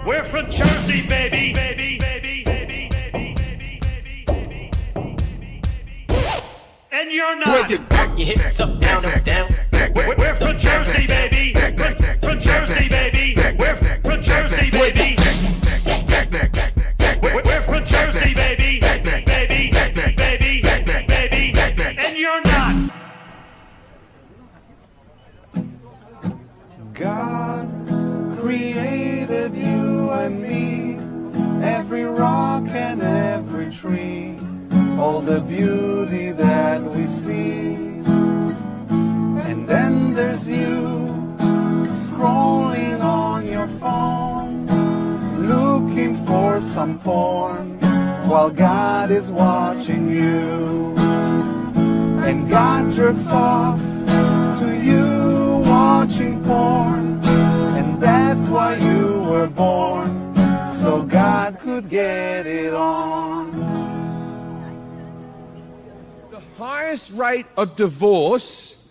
We're from Jersey, baby, baby, baby, baby, baby, baby, baby, baby, baby, and you're not. Back your hips up, down, up, down. We're from Jersey, baby. From Jersey, baby. We're from Jersey, baby. We're from Jersey, baby. Baby, baby, baby, and you're not. God created you and me, every rock and every tree, all the beauty that we see. And then there's you, scrolling on your phone, looking for some porn, while God is watching you. And God jerks off to you watching porn, and that's why you were born, so God could get it on. The highest rate of divorce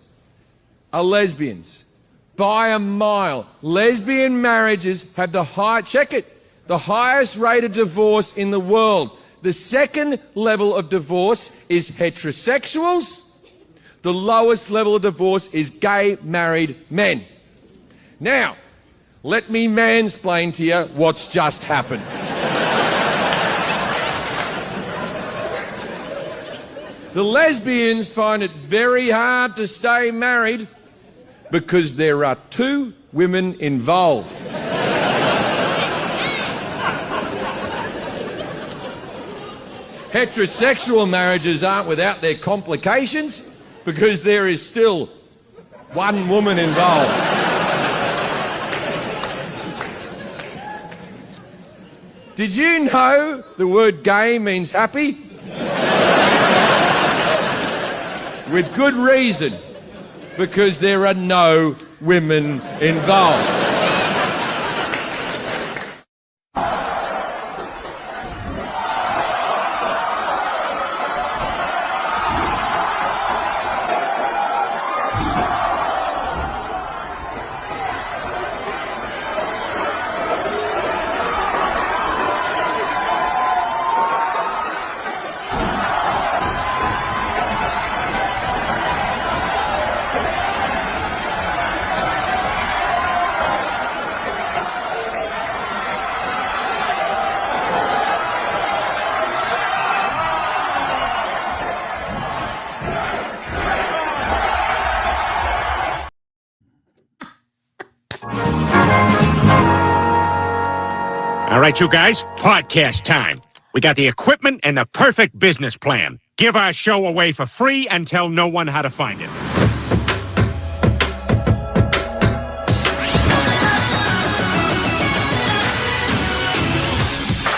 are lesbians. By a mile. Lesbian marriages have the highest rate of divorce in the world. The second level of divorce is heterosexuals. The lowest level of divorce is gay married men. Now, let me mansplain to you what's just happened. The lesbians find it very hard to stay married because there are two women involved. Heterosexual marriages aren't without their complications because there is still one woman involved. Did you know the word gay means happy? With good reason, because there are no women involved. All right, you guys, podcast time. We got the equipment and the perfect business plan. Give our show away for free and tell no one how to find it.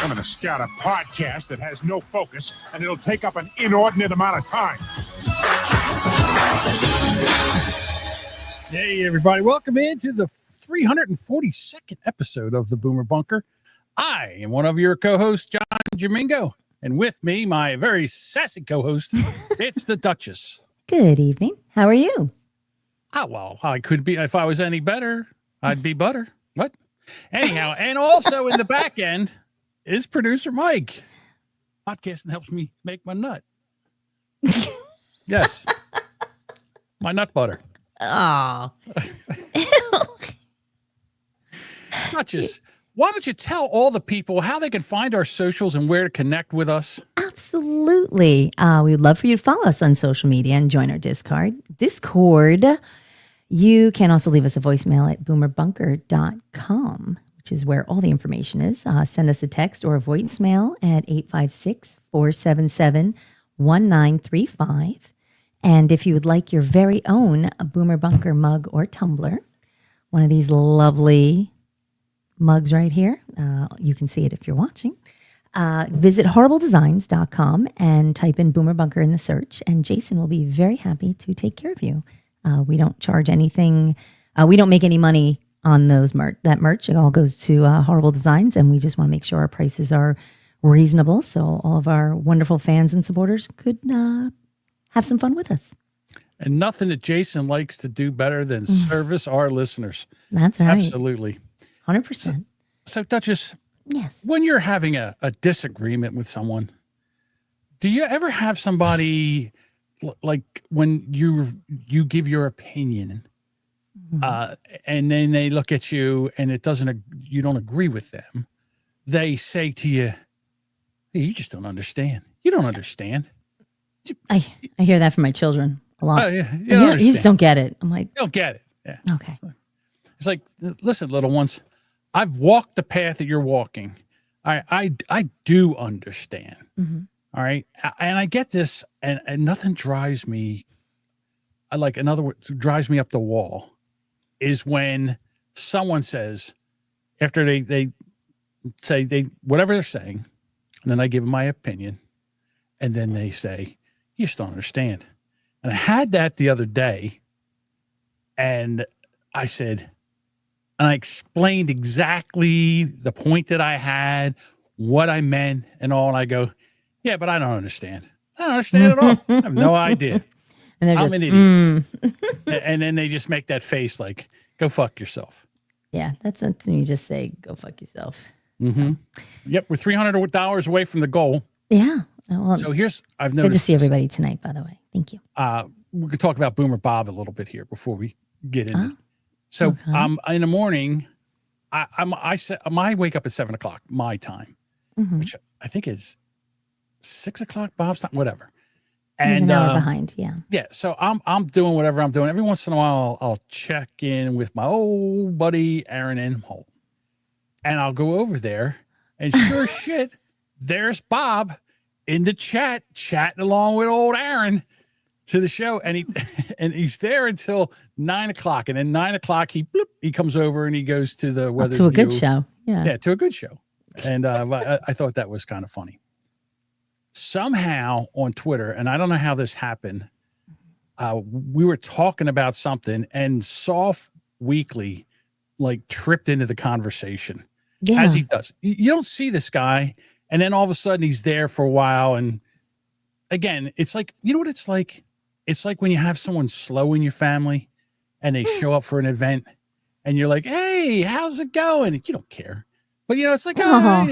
I'm going to start a podcast that has no focus, and it'll take up an inordinate amount of time. Hey, everybody. Welcome into the 342nd episode of the Boomer Bunker. I am one of your co-hosts, John Jamingo, and with me, my very sassy co-host, it's the Duchess. Good evening. How are you? Oh, well, I could be. If I was any better, I'd be butter. What? Anyhow, and also in the back end is producer Mike. Podcasting helps me make my nut. Yes. My nut butter. Oh. Duchess, why don't you tell all the people how they can find our socials and where to connect with us? Absolutely. We would love for you to follow us on social media and join our Discord. You can also leave us a voicemail at boomerbunker.com, which is where all the information is. Send us a text or a voicemail at 856-477-1935. And if you would like your very own Boomer Bunker mug or tumbler, one of these lovely mugs right here. You can see it if you're watching. Visit horribledesigns.com and type in Boomer Bunker in the search, and Jason will be very happy to take care of you. We don't charge anything. We don't make any money on those that merch. It all goes to Horrible Designs, and we just want to make sure our prices are reasonable so all of our wonderful fans and supporters could have some fun with us. And nothing that Jason likes to do better than service our listeners. That's right. Absolutely. 100%. So, Duchess, Yes. when you're having a disagreement with someone, do you ever have somebody like when you give your opinion, and then they look at you and you don't agree with them? They say to you, "Hey, you just don't understand. You don't understand. I hear that from my children a lot. You don't You just understand. don't get it. I'm like, You don't get it." Yeah. okay. It's like, listen, little ones, I've walked the path that you're walking. I do understand. All right. And I get this, and nothing drives me. In other words, drives me up the wall is when someone says, after they say whatever they're saying, and then I give my opinion, and then they say, you just don't understand. And I had that the other day, and I said, and I explained exactly the point that I had, what I meant, and all. And I go, yeah, but I don't understand. I don't understand at all. I have no idea. And they're I'm just, an idiot. And then they just make that face like, go fuck yourself. yeah, that's something you just say, go fuck yourself. Yep, we're $300 away from the goal. Yeah. Well, So I've good to noticed. see everybody tonight, by the way. Thank you. We could talk about Boomer Bob a little bit here before we get into it. So okay. in the morning, I wake up at 7 o'clock my time, which I think is 6 o'clock Bob's time, whatever. He's And an hour behind. Yeah. yeah, so I'm doing whatever I'm doing. Every once in a while, I'll check in with my old buddy Aaron Inholt, and I'll go over there, and sure as shit, there's Bob in the chatting along with old Aaron to the show, and he's there until 9 o'clock, and then 9 o'clock he comes over and he goes to the weather To a good view. show. Yeah. Yeah, to a good show, and I thought that was kind of funny. Somehow on Twitter, and I don't know how this happened, we were talking about something, and Soft Weekly tripped into the conversation, Yeah. as he does. You don't see this guy, and then all of a sudden he's there for a while, and again, it's like, you know what it's like? It's like when you have someone slow in your family, and they show up for an event, and you're like, "Hey, how's it going?" And you don't care, but it's like, Aw.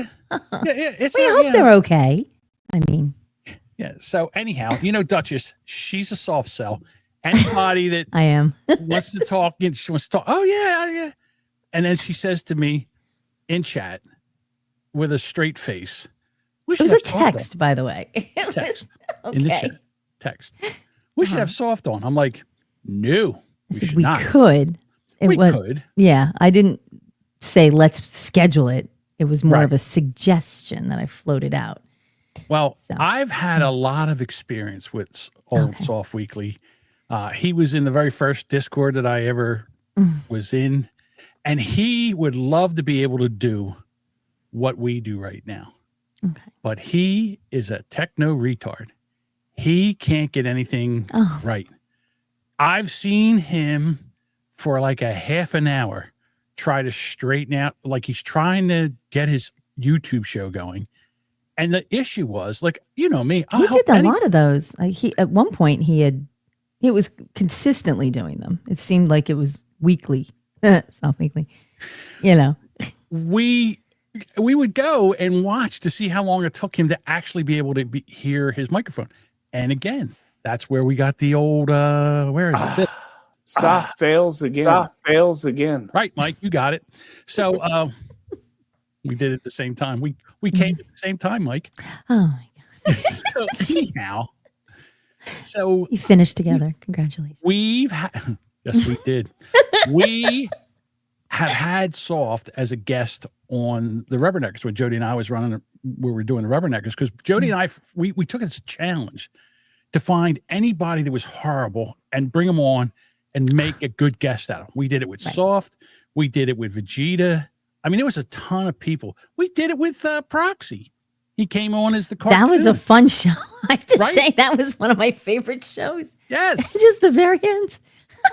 it's We hope they're okay. I mean, yeah. So anyhow, Duchess, she's a soft sell. Anybody that I am. wants to talk, she wants to talk. Oh yeah. And then she says to me in chat with a straight face, "We It should was a have soft on." text, by the way. It was- Text okay. in the chat. Text. We should have soft on. I'm like, no, I we said should we not. could. We could. Yeah. I didn't say let's schedule it. It was more Right. of a suggestion that I floated out. Well, So. I've had a lot of experience with old Okay. Soft Weekly. He was in the very first Discord that I ever was in, and he would love to be able to do what we do right now. Okay. But he is a techno retard. He can't get anything Oh. right. I've seen him for like a half an hour try to straighten out, like he's trying to get his YouTube show going. And the issue was, me, I'll He help did a any- lot of those. He at one point he was consistently doing them. It seemed like it was weekly, soft weekly. We would go and watch to see how long it took him to actually be able to hear his microphone. And again, that's where we got the old, where is it? Soft fails again. Soft fails again. Right, Mike, you got it. So we did it at the same time. We came at the same time, Mike. Oh my God. So anyhow, so You finished together. Congratulations. yes, we did. We have had Soft as a guest on the Rubberneckers when Jody and I was running, we were doing the Rubberneckers, because Jody and I, we took it as a challenge to find anybody that was horrible and bring them on and make a good guest out of them. We did it with Soft. We did it with Vegeta. I mean, there was a ton of people. We did it with Proxy. He came on as the cartoon. That was a fun show. I have to Right? say that was one of my favorite shows. Yes. Just the very end.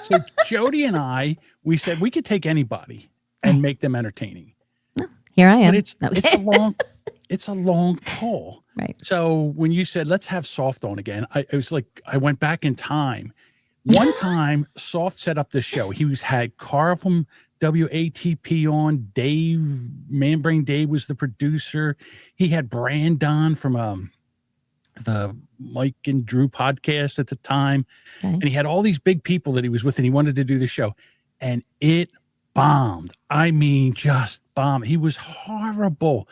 So Jody and I, we said we could take anybody and make them entertaining. Here I am. But it's a long call. Right. So when you said let's have Soft on again, it was like I went back in time. One time, Soft set up this show. He had Carl from WATP on. Dave, Manbrain Dave was the producer. He had Brandon from the Mike and Drew podcast at the time. Okay. And he had all these big people that he was with, and he wanted to do the show. And it bombed. I mean, just bombed. He was horrible.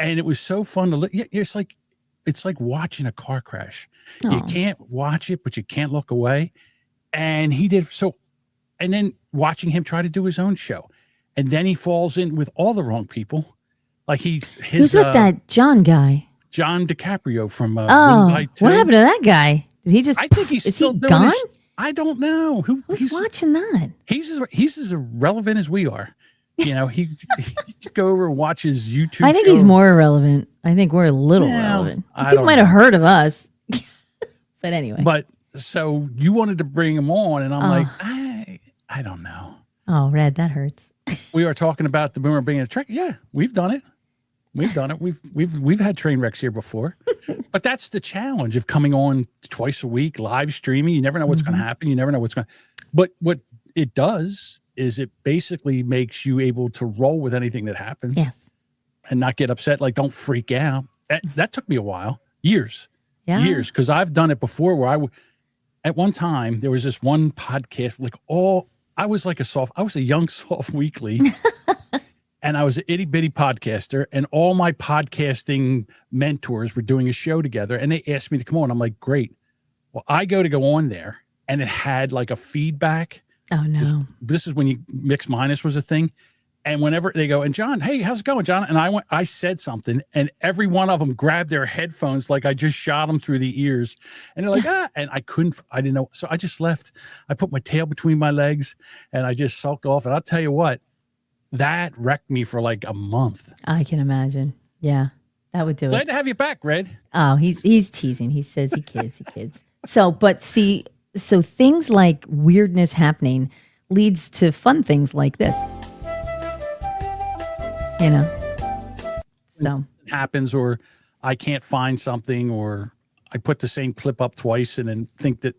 And it was so fun to look. It's like watching a car crash. Oh. You can't watch it, but you can't look away. And he did so. And then watching him try to do his own show. And then he falls in with all the wrong people. Like Who's with that John guy? John DiCaprio from what happened to that guy? Did he just? I think he's still doing gone? I don't know. Who's watching that? He's as irrelevant as we are. You know, he could go over and watch his YouTube. I think he's more irrelevant. I think we're a little relevant. People might have heard of us, but anyway. But so you wanted to bring him on, and I'm like, I don't know. Oh, Red, that hurts. We are talking about the boomer being a trick. Yeah, we've done it. We've done it. We've had train wrecks here before, but that's the challenge of coming on twice a week, live streaming. You never know what's going to happen. You never know what's going. But what it does is it basically makes you able to roll with anything that happens. Yes. And not get upset. Like, don't freak out. That took me a while, years, because I've done it before. Where at one time there was this one podcast, I was a young soft weekly. And I was an itty bitty podcaster, and all my podcasting mentors were doing a show together, and they asked me to come on. I'm like, great. Well, I go on there, and it had like a feedback. Oh no! This is when mix minus was a thing, and whenever they go, and John, hey, how's it going, John? And I said something, and every one of them grabbed their headphones like I just shot them through the ears, and they're like, and I didn't know, so I just left. I put my tail between my legs, and I just sulked off. And I'll tell you what. That wrecked me for like a month. I can imagine. Yeah, that would do it. Glad to have you back, Red. Oh, he's teasing. He says he kids. So things like weirdness happening leads to fun things like this. You know. So it happens, or I can't find something, or I put the same clip up twice and then think that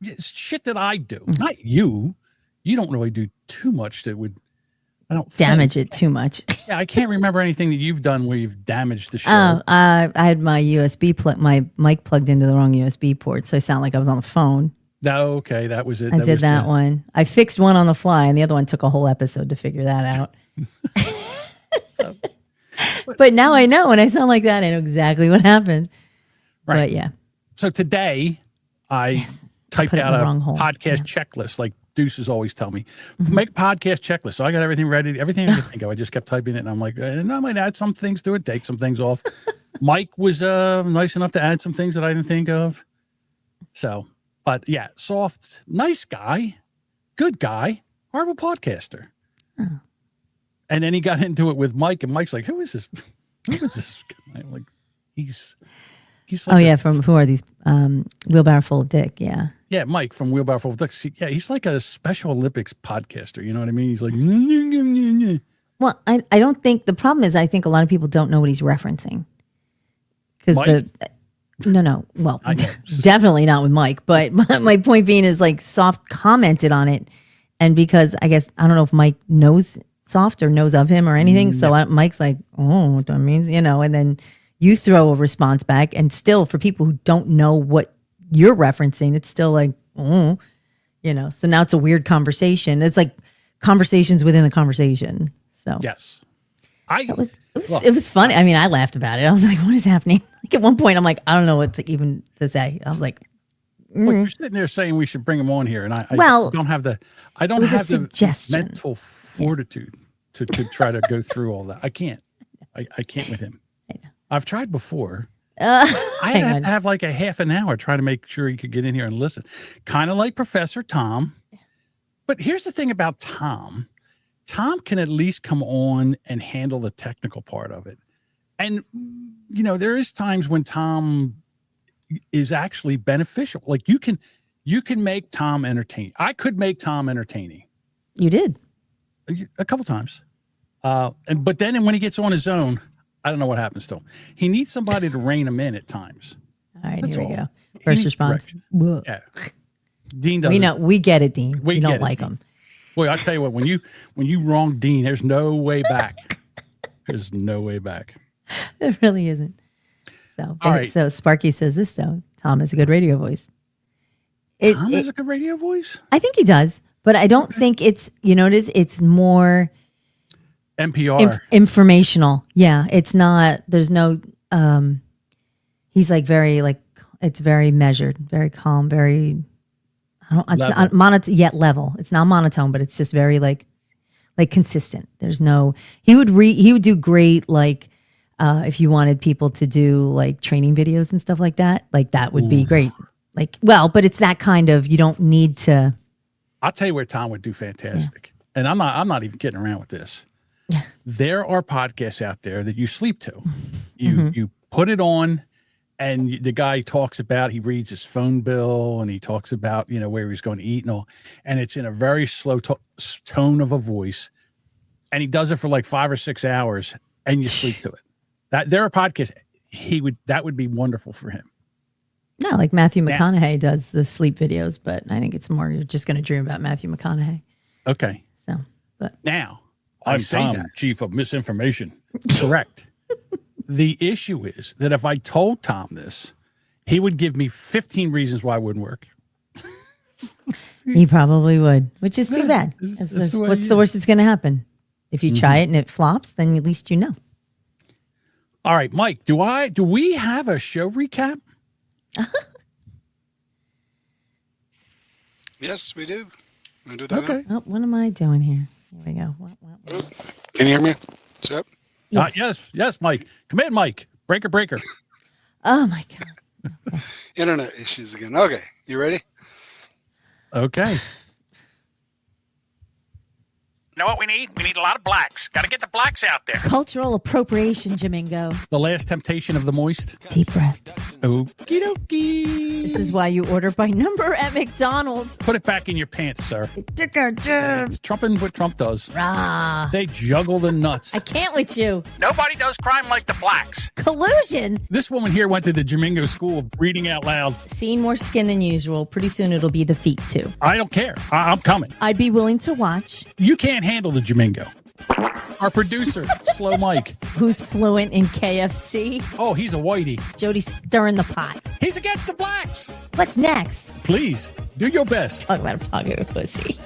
it's shit that I do. Not you. You don't really do too much that would. I don't damage it too much. Yeah, I can't remember anything that you've done where you've damaged the show. I had my my mic plugged into the wrong USB port, so I sound like I was on the phone. Oh, okay, that was it. I did that one. I fixed one on the fly, and the other one took a whole episode to figure that out. But now I know, when I sound like that, I know exactly what happened. Right. But yeah. So today, I typed out a podcast checklist, like Deuces always tell me, make a podcast checklist. So I got everything ready, everything I could think of. I just kept typing it, and I'm like, and I might add some things to it, take some things off. Mike was nice enough to add some things that I didn't think of. So, but yeah, soft, nice guy, good guy, horrible podcaster. Oh. And then he got into it with Mike, and Mike's like, who is this? Who is this guy? I'm like, he's like from who are these? Wheelbarrow Full of Dick, yeah. Yeah, Mike from Wheelbarrow Full of Dick. Yeah, he's like a Special Olympics podcaster. You know what I mean? He's like, well, I don't think, the problem is I think a lot of people don't know what he's referencing. Because well, definitely not with Mike. But my point being is, like, Soft commented on it, and because I guess, I don't know if Mike knows Soft or knows of him or anything. So Mike's like, oh, what that means, and then you throw a response back, and still, for people who don't know what you're referencing, it's still like, so now it's a weird conversation. It's like conversations within a conversation. So yes, it was funny. I mean, I laughed about it. I was like, what is happening? Like, at one point I'm like, I don't know what to say. I was like, Well, you're sitting there saying we should bring him on here, and I don't have the mental fortitude to try to go through all that. I can't. I can't with him. I've tried before. I had to have like a half an hour trying to make sure he could get in here and listen. Kind of like Professor Tom. But here's the thing about Tom. Tom can at least come on and handle the technical part of it. And, there is times when Tom is actually beneficial. Like, you can make Tom entertaining. I could make Tom entertaining. You did. A couple times. But then when he gets on his own, I don't know what happens to him. He needs somebody to rein him in at times. All right, here we go. First response. Yeah. Dean doesn't. We get it, Dean. We don't like him. Boy, I tell you what, when you wrong Dean, there's no way back. There's no way back. There really isn't. So, All right. So Sparky says this though. Tom has a good radio voice. Tom has a good radio voice? I think he does, but I don't think it's, you know, it's more NPR. Informational. Yeah. It's not, there's no, he's like very, like, it's very measured, very calm, very, it's not monotone, level. It's not monotone, but it's just very like consistent. There's no, he would do great, like, if you wanted people to do like training videos and stuff like that would be great. Like, well, but it's that kind of, you don't need to. I'll tell you where Tom would do fantastic. Yeah. And I'm not even kidding around with this. Yeah. There are podcasts out there that you sleep to. You put it on and the guy talks about, he reads his phone bill and he talks about, you know, where he's going to eat and all. And it's in a very slow tone of a voice. And he does it for like 5 or 6 hours and you sleep to it. There are podcasts that would be wonderful for him. No, like Matthew McConaughey does the sleep videos, but I think it's more you're just going to dream about Matthew McConaughey. Okay. So, but now I'm Tom, chief of misinformation. Correct. The issue is that if I told Tom this, he would give me 15 reasons why it wouldn't work. He probably would, which is too bad. What's the worst that's going to happen? If you try it and it flops, then at least you know. All right, Mike, do we have a show recap? Yes, we do. Want to do that? Okay. Oh, what am I doing here? Here we go. What? Can you hear me? What's up? Yes, Mike. Come in, Mike. Breaker. Oh my God. Okay. Internet issues again. Okay, you ready? Okay. You know what we need? We need a lot of blacks. Got to get the blacks out there. Cultural appropriation, Jamingo. The last temptation of the moist. Deep breath. Okie dokie. This is why you order by number at McDonald's. Put it back in your pants, sir. It took our jobs. Trumping what Trump does. Rah. They juggle the nuts. I can't with you. Nobody does crime like the blacks. Collusion. This woman here went to the Jamingo School of Reading Out Loud. Seeing more skin than usual. Pretty soon it'll be the feet too. I don't care. I'm coming. I'd be willing to watch. You can't handle the Jamingo. Our producer, Slow Mike. Who's fluent in KFC? Oh, he's a whitey. Jody's stirring the pot. He's against the blacks. What's next? Please, do your best. Talk about a pocket pussy.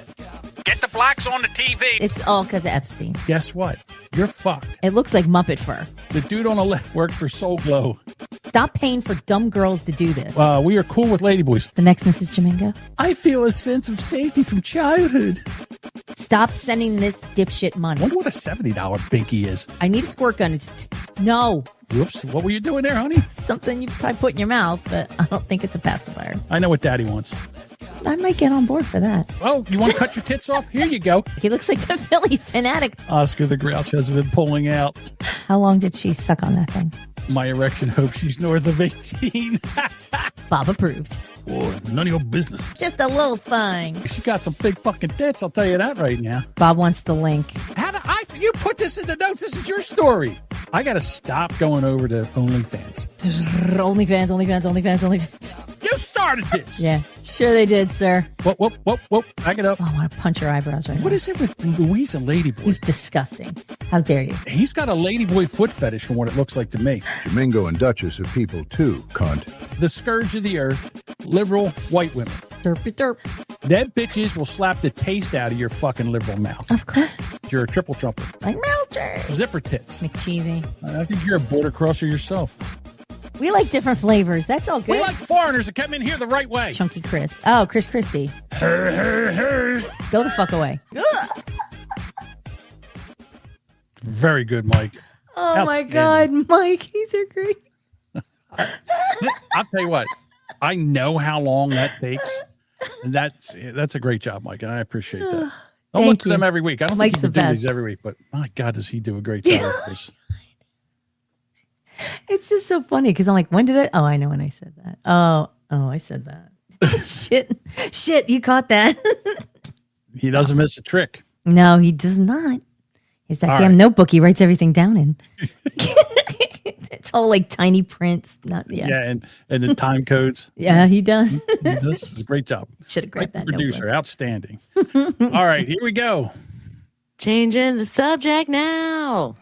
Get the blacks on the TV. It's all because of Epstein. Guess what? You're fucked. It looks like Muppet fur. The dude on the left works for Soul Glow. Stop paying for dumb girls to do this. We are cool with ladyboys. The next Mrs. Jamingo. I feel a sense of safety from childhood. Stop sending this dipshit money. I wonder what a $70 binky is. I need a squirt gun. No. Whoops. What were you doing there, honey? Something you probably put in your mouth, but I don't think it's a pacifier. I know what Daddy wants. I might get on board for that. Well, you want to cut your tits off? Here you go. He looks like the Philly fanatic. Oscar the Grouch has been pulling out. How long did she suck on that thing? My erection hopes she's north of 18. Bob approved. Boy, none of your business. Just a little thing. She got some big fucking tits, I'll tell you that right now. Bob wants the link. You put this in the notes. This is your story. I got to stop going over to OnlyFans. OnlyFans. You started this. Yeah, sure they did, sir. Whoop. Back it up. Oh, I want to punch your eyebrows right now. What is it with Louise and Ladyboy? He's disgusting. How dare you? He's got a Ladyboy foot fetish from what it looks like to me. Jamingo and Duchess are people too, cunt. The scourge of the earth, liberal white women. Derpy derp. Them bitches will slap the taste out of your fucking liberal mouth. Of course. You're a triple trumper. Like Melter. Zipper tits. McCheesy. I think you're a border crosser yourself. We like different flavors. That's all good. We like foreigners that come in here the right way. Chunky Chris. Oh, Chris Christie. Her. Go the fuck away. Very good, Mike. Oh my God, Mike. These are great. I'll tell you what. I know how long that takes. And that's a great job, Mike, and I appreciate that. I'll look to them every week. I don't Mike's think he the can do best. these every week, but my God, does he do a great job with this. It's just so funny because I'm like, when did it? Oh, I know when I said that. Oh, I said that. Shit, you caught that. He doesn't miss a trick. No, he does not. He's that All damn right. notebook he writes everything down in. It's all like tiny prints. Not yeah. And the time codes. Yeah, he does. This is a great job. Should have grabbed that producer. notebook. Outstanding. All right, here we go. Changing the subject now.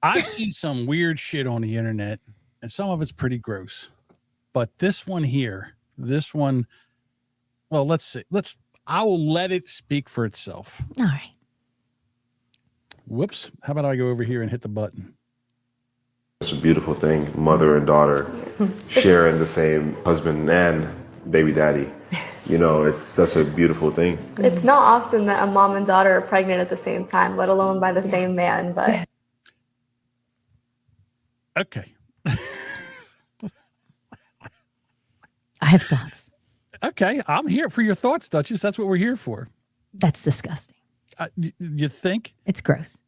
I've seen some weird shit on the internet, and some of it's pretty gross. But this one here, well, let's see. I will let it speak for itself. All right. Whoops. How about I go over here and hit the button? It's a beautiful thing. Mother and daughter sharing the same husband and baby daddy. You know, it's such a beautiful thing. It's not often that a mom and daughter are pregnant at the same time, let alone by the same man, but... Okay. I have thoughts. Okay, I'm here for your thoughts, Duchess. That's what we're here for. That's disgusting. You think? It's gross.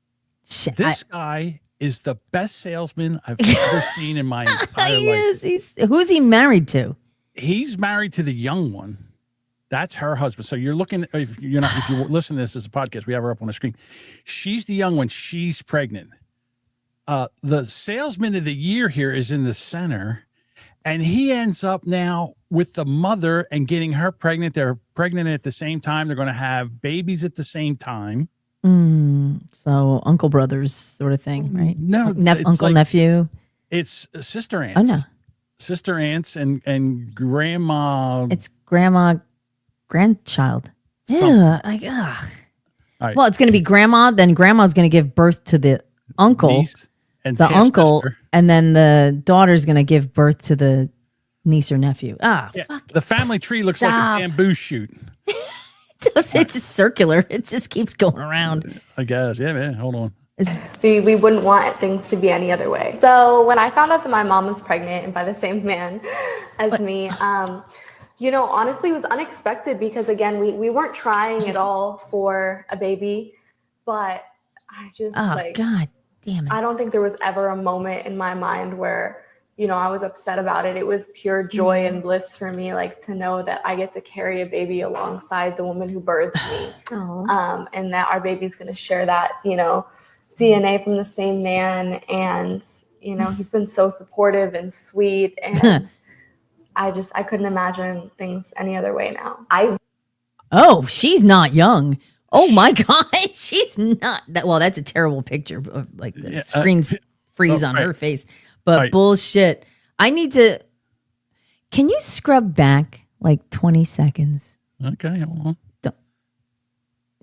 Shit. This guy is the best salesman I've ever seen in my entire life. Who's he married to? He's married to the young one. That's her husband. So you're looking, if you listen to this as a podcast, we have her up on the screen. She's the young one. She's pregnant. The salesman of the year here is in the center, and he ends up now with the mother and getting her pregnant. They're pregnant at the same time. They're going to have babies at the same time. So uncle brothers sort of thing, right? No, uncle nephew. It's sister aunts. Oh no, sister aunts and grandma. It's grandma grandchild. Yeah, all right. Well, it's going to be grandma. Then grandma's going to give birth to the uncle. Niece. And the uncle, sister. And then the daughter's going to give birth to the niece or nephew. Fuck. The family tree looks like a bamboo shoot. It's circular. It just keeps going around. I guess. Yeah, man. Hold on. We wouldn't want things to be any other way. So when I found out that my mom was pregnant and by the same man as me, honestly, it was unexpected because, again, we weren't trying at all for a baby, but I just God. Damn it. I don't think there was ever a moment in my mind where, I was upset about it. It was pure joy and bliss for me, like to know that I get to carry a baby alongside the woman who birthed me. And that our baby's going to share that, DNA from the same man. And, he's been so supportive and sweet. And I couldn't imagine things any other way now. She's not young. Oh my God, she's not that. Well, that's a terrible picture of like the screen's freeze on her face. But bullshit. I need to. Can you scrub back like 20 seconds? Okay, hold on.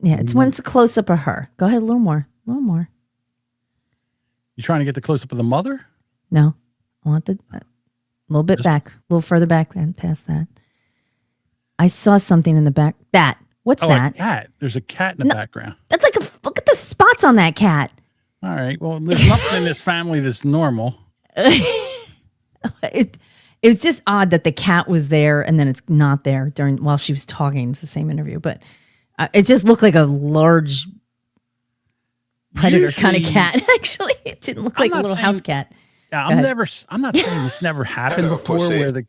It's when it's a close up of her. Go ahead, a little more. You trying to get the close up of the mother? No, I want a little bit back, a little further back and past that. I saw something in the back. What's that? A cat. There's a cat in the background. That's like look at the spots on that cat. All right. Well, there's nothing in this family that's normal. It was just odd that the cat was there and then it's not there while she was talking. It's the same interview, but it just looked like a large predator kind of cat. Actually, it didn't look like a little house cat. Yeah, I'm not saying this never happened before. Where the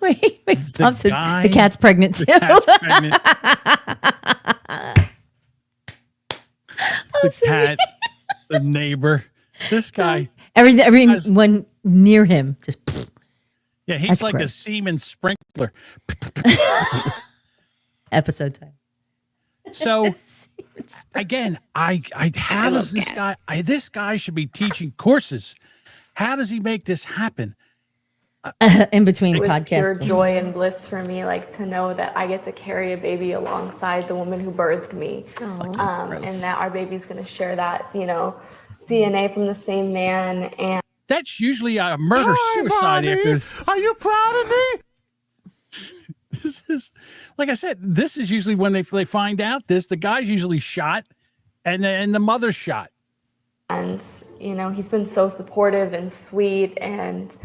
wait, Bob says the cat's pregnant too. The cat, the neighbor, this guy. Everyone near him just. Yeah, he's like a Semen Sprinkler. Episode time. So again, how does this guy? This guy should be teaching courses. How does he make this happen? In between it was podcasts. Pure joy and bliss for me, like to know that I get to carry a baby alongside the woman who birthed me, and that our baby's going to share that, DNA from the same man. And that's usually a murder suicide. After, are you proud of me? This is, like I said, this is usually when they find out this. The guy's usually shot, and the mother's shot. And he's been so supportive and sweet, and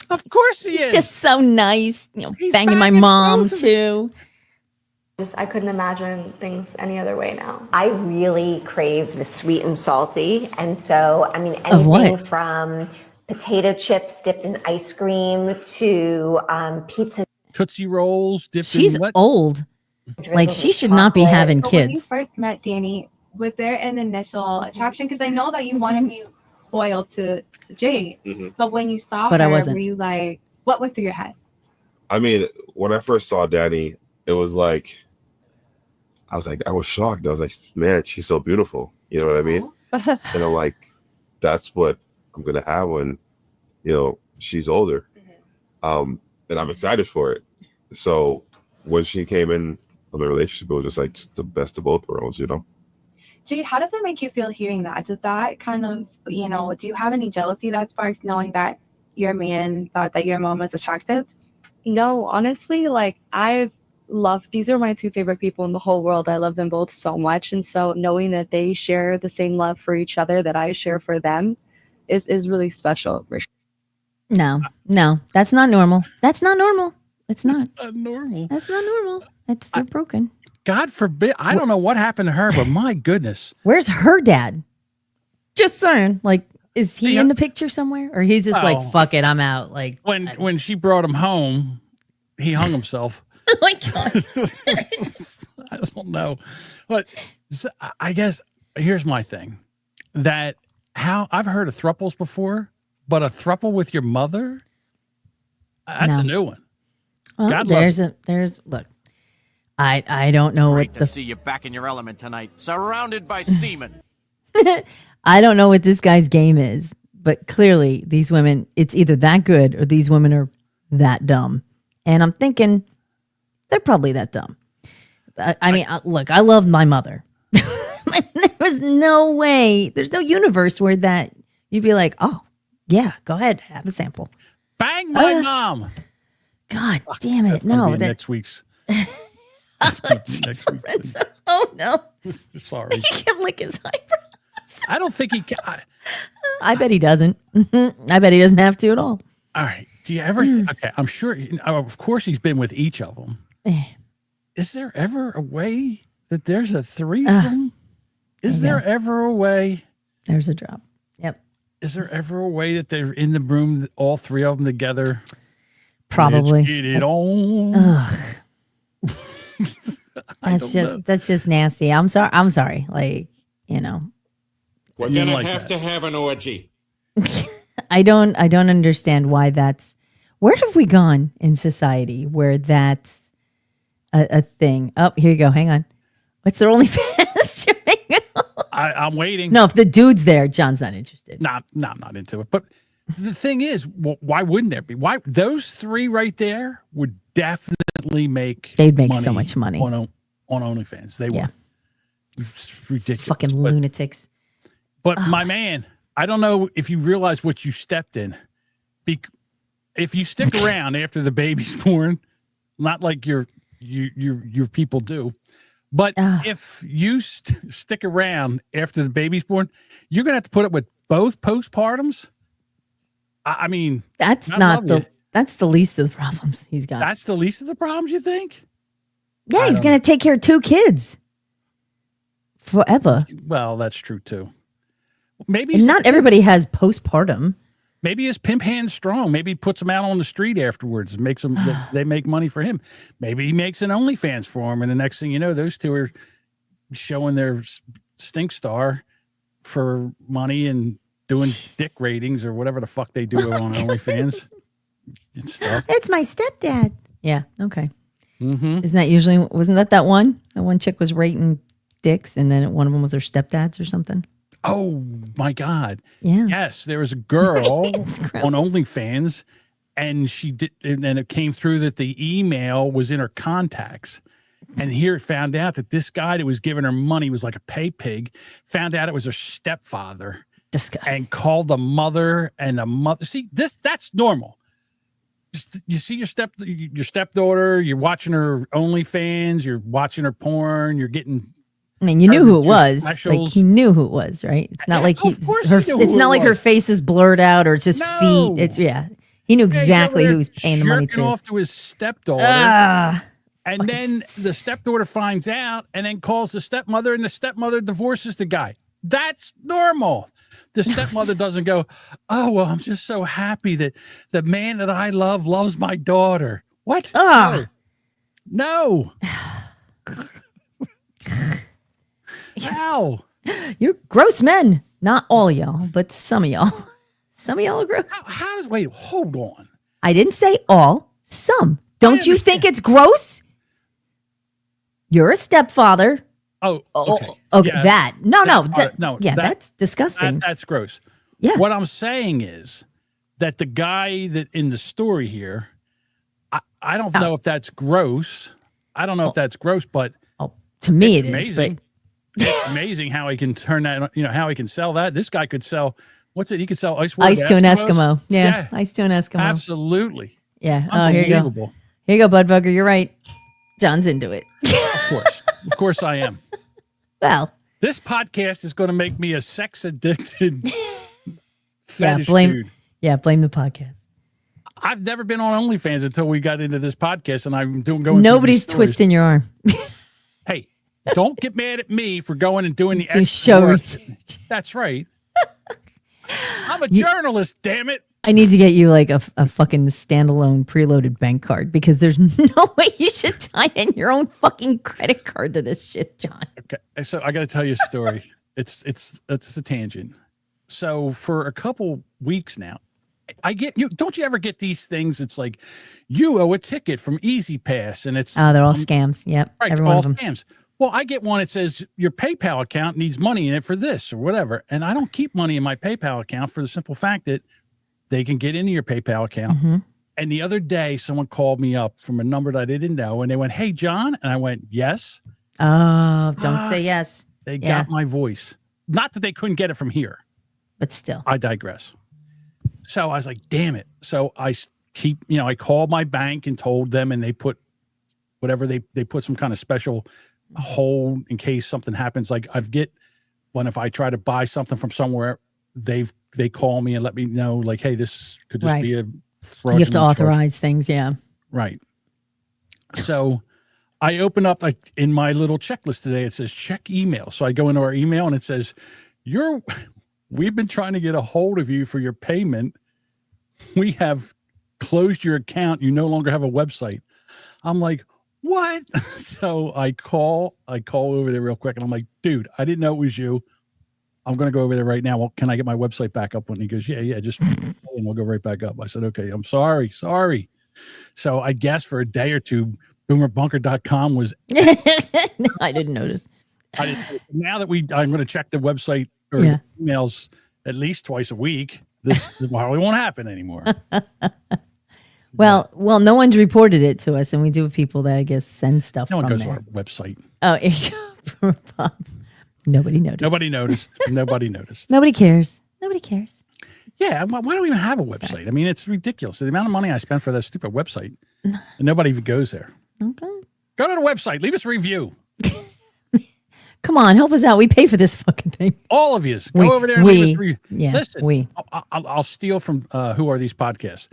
of course he is. Just so nice, banging my mom too. I couldn't imagine things any other way now. I really crave the sweet and salty, and so anything from potato chips dipped in ice cream to pizza, Tootsie Rolls dipped. She's in what? Old, like she should not be having kids. When you first met Danny, was there an initial attraction? Because I know that you want to be loyal to Jade, but when you saw her, were you like, what went through your head? I mean, when I first saw Danny, it was like, I was shocked. I was like, man, she's so beautiful. You know what I mean? And I'm like, that's what I'm going to have when, she's older. And I'm excited for it. So when she came in the relationship, it was just like the best of both worlds, Jade, how does it make you feel hearing that? Does that kind of, do you have any jealousy that sparks knowing that your man thought that your mom was attractive? No, honestly, like these are my two favorite people in the whole world. I love them both so much. And so knowing that they share the same love for each other that I share for them is really special. No, that's not normal. That's not normal. It's not. It's not normal. That's not normal. You're broken. God forbid. I don't know what happened to her, but my goodness. Where's her dad? Just saying. Like, is he in the picture somewhere? Or he's just like, fuck it, I'm out. Like when she brought him home, he hung himself. Oh my God. I don't know. But I guess here's my thing. That I've heard of throuples before, but a throuple with your mother? That's a new one. Look. I don't know Great what to see you back in your element tonight, surrounded by semen. I don't know what this guy's game is, but clearly these women, it's either that good or these women are that dumb. And I'm thinking they're probably that dumb. I mean, look, I love my mother. There was no way, there's no universe where that you'd be like, oh, yeah, go ahead, have a sample. Bang my mom. God damn it. No. Next week's. Oh, no. Sorry. He can't lick his eyebrows. I don't think he can. I bet he doesn't. I bet he doesn't have to at all. All right. Do you ever? Okay, I'm sure. Of course, he's been with each of them. Is there ever a way that there's a threesome? Is there ever a way? There's a drop. Yep. Is there ever a way that they're in the room, all three of them together? Probably. Let's get it on. That's just nasty. I'm sorry. Like, We're gonna have to have an orgy. I don't understand why where have we gone in society where that's a thing? Oh, here you go. Hang on. What's their OnlyFans? I'm waiting. No, if the dude's there, John's not interested. No, I'm not into it. But the thing is, why wouldn't there be? Why those three right there would definitely make so much money on OnlyFans. They would. It's ridiculous. Fucking lunatics. But my man, I don't know if you realize what you stepped in. If you stick around after the baby's born, not like your people do, but if you stick around after the baby's born, you're gonna have to put up with both postpartums. I mean, that's the least of the problems he's got. That's the least of the problems, you think? Yeah, he's gonna take care of 2 kids forever. Well, that's true too. Maybe not everybody has postpartum. Maybe his pimp hand's strong. Maybe he puts them out on the street afterwards and makes them. They make money for him. Maybe he makes an OnlyFans for him, and the next thing you know, those two are showing their stink star for money and doing dick ratings or whatever the fuck they do on OnlyFans and stuff. It's my stepdad. Yeah. Okay. Mm-hmm. Wasn't that one? That one chick was rating dicks, and then one of them was her stepdads or something. Oh my God. Yeah. Yes, there was a girl on OnlyFans, and then it came through that the email was in her contacts. And here it found out that this guy that was giving her money was like a pay pig, found out it was her stepfather. Disgusting. And called the mother and the mother. See, that's normal. You see your stepdaughter, you're watching her OnlyFans, you're watching her porn, you're getting. I mean, you knew who it was. Like, he knew who it was, right? It's not like it's not like her face is blurred out or it's just feet. It's he knew exactly who he was paying the money to. Off to his stepdaughter, and then the stepdaughter finds out, and then calls the stepmother, and the stepmother divorces the guy. That's normal. The stepmother doesn't go, oh well, I'm just so happy that the man that I love loves my daughter. What? No. How? You're gross men. Not all y'all, but some of y'all. Some of y'all are gross. How does, wait, hold on. I didn't say all, some. Don't you think it's gross? You're a stepfather. Oh, okay. Okay, Yeah. that. No. No, yeah, that's disgusting. That's gross. Yeah. What I'm saying is that the guy that in the story here, I don't know if that's gross. I don't know if that's gross, but to me it amazing. is. But it's amazing how he can turn that, how he can sell that. This guy could sell, what's it? He could sell ice to an Eskimos? Eskimo. Yeah, ice to an Eskimo. Absolutely. Yeah. Oh, here you go. Unbelievable. Here you go, Bud Bugger. You're right. John's into it. Of course I am. Well, this podcast is going to make me a sex addicted blame dude. blame the podcast. I've never been on OnlyFans until we got into this podcast, and I'm going. Nobody's twisting your arm. Hey, don't get mad at me for going and doing the Do extra show work. research. That's right. I'm a journalist, damn it. I need to get you like a fucking standalone preloaded bank card because there's no way you should tie in your own fucking credit card to this shit, John. Okay, so I got to tell you a story. it's a tangent. So for a couple weeks now, I get you. Don't you ever get these things? It's like you owe a ticket from Easy Pass, and it's they're all scams. Yep, right, every one all of them. scams. Well, I get one that says your PayPal account needs money in it for this or whatever, and I don't keep money in my PayPal account for the simple fact that they can get into your PayPal account. Mm-hmm. And the other day, someone called me up from a number that I didn't know, and they went, "Hey, John," and I went, "Yes." Oh, don't say yes. They got my voice. Not that they couldn't get it from here, but still, I digress. So I was like, "Damn it!" So I keep, I called my bank and told them, and they put whatever they put some kind of special hold in case something happens. Like if I try to buy something from somewhere, they call me and let me know, like, hey, this could just be a fraudulent. You have to authorize things, yeah. Right. So I open up, like, in my little checklist today, it says check email. So I go into our email and it says, we've been trying to get a hold of you for your payment. We have closed your account. You no longer have a website. I'm like, what? So I call over there real quick and I'm like, dude, I didn't know it was you. I'm going to go over there right now. Well, can I get my website back up? And he goes, yeah, just, and we'll go right back up. I said, okay, I'm sorry. So I guess for a day or two, boomerbunker.com was. I didn't notice. Now that I'm going to check the website or the emails at least twice a week. This probably won't happen anymore. Well, no one's reported it to us, and we do have people that I guess send stuff. No one from goes there. to our website. Oh, nobody noticed. Nobody noticed. Nobody cares. Nobody cares. Yeah, why do we even have a website? I mean, it's ridiculous. The amount of money I spent for that stupid website, and nobody even goes there. Okay. Go to the website. Leave us a review. Come on, help us out. We pay for this fucking thing. All of you. Go over there and leave us a review. Yeah, listen, I'll steal from Who Are These Podcasts.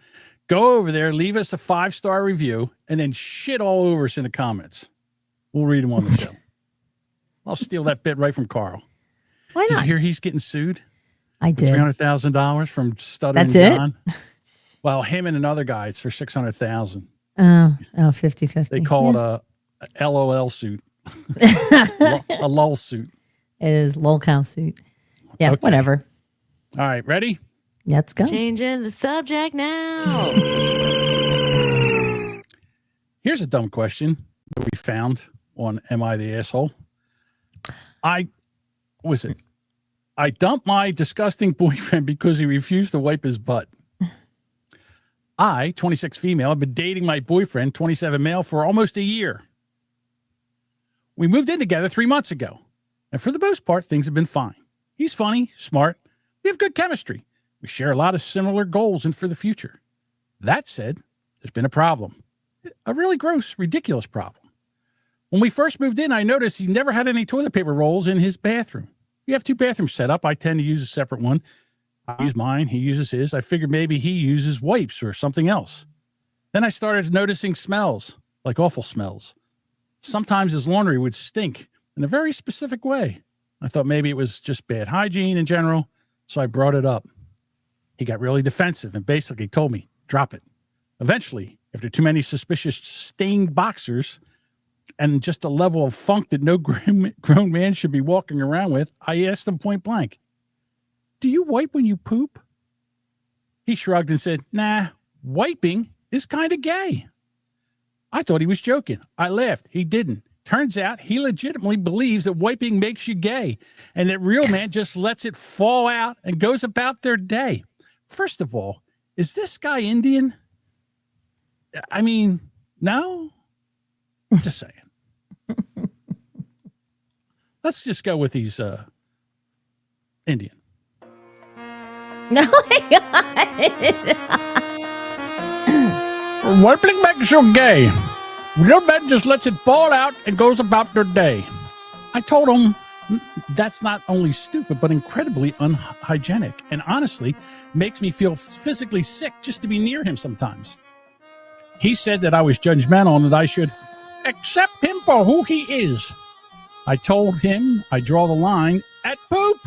Go over there, leave us a 5-star review, and then shit all over us in the comments. We'll read them on the show. I'll steal that bit right from Carl. Why not? Did you hear he's getting sued? I did. $300,000 from Stuttering That's John. Well, him and another guy, it's for $600,000. Oh, 50-50. They call it a LOL suit. A lull suit. It is lol cow suit. Yeah, Okay. whatever. All right, ready? Let's go. Changing the subject now. Here's a dumb question that we found on Am I the Asshole? I dumped my disgusting boyfriend because he refused to wipe his butt. I, 26 female, have been dating my boyfriend, 27 male, for almost a year. We moved in together 3 months ago, and for the most part, things have been fine. He's funny, smart. We have good chemistry. We share a lot of similar goals and for the future. That said, there's been a problem. A really gross, ridiculous problem. When we first moved in, I noticed he never had any toilet paper rolls in his bathroom. We have 2 bathrooms set up. I tend to use a separate one. I use mine. He uses his. I figured maybe he uses wipes or something else. Then I started noticing smells, like awful smells. Sometimes his laundry would stink in a very specific way. I thought maybe it was just bad hygiene in general, so I brought it up. He got really defensive and basically told me, drop it. Eventually, after too many suspicious stained boxers, and just a level of funk that no grown man should be walking around with, I asked him point blank, "Do you wipe when you poop?" He shrugged and said, "Nah, wiping is kind of gay." I thought he was joking. I laughed. He didn't. Turns out he legitimately believes that wiping makes you gay and that real man just lets it fall out and goes about their day. First of all, is this guy Indian? I mean, no? Just saying. Let's just go with he's Indian. Oh my God. Wiping makes you gay. Real man just lets it fall out and goes about their day. I told him that's not only stupid, but incredibly unhygienic, and honestly makes me feel physically sick just to be near him sometimes. He said that I was judgmental and that I should accept him for who he is. I told him I draw the line at poop.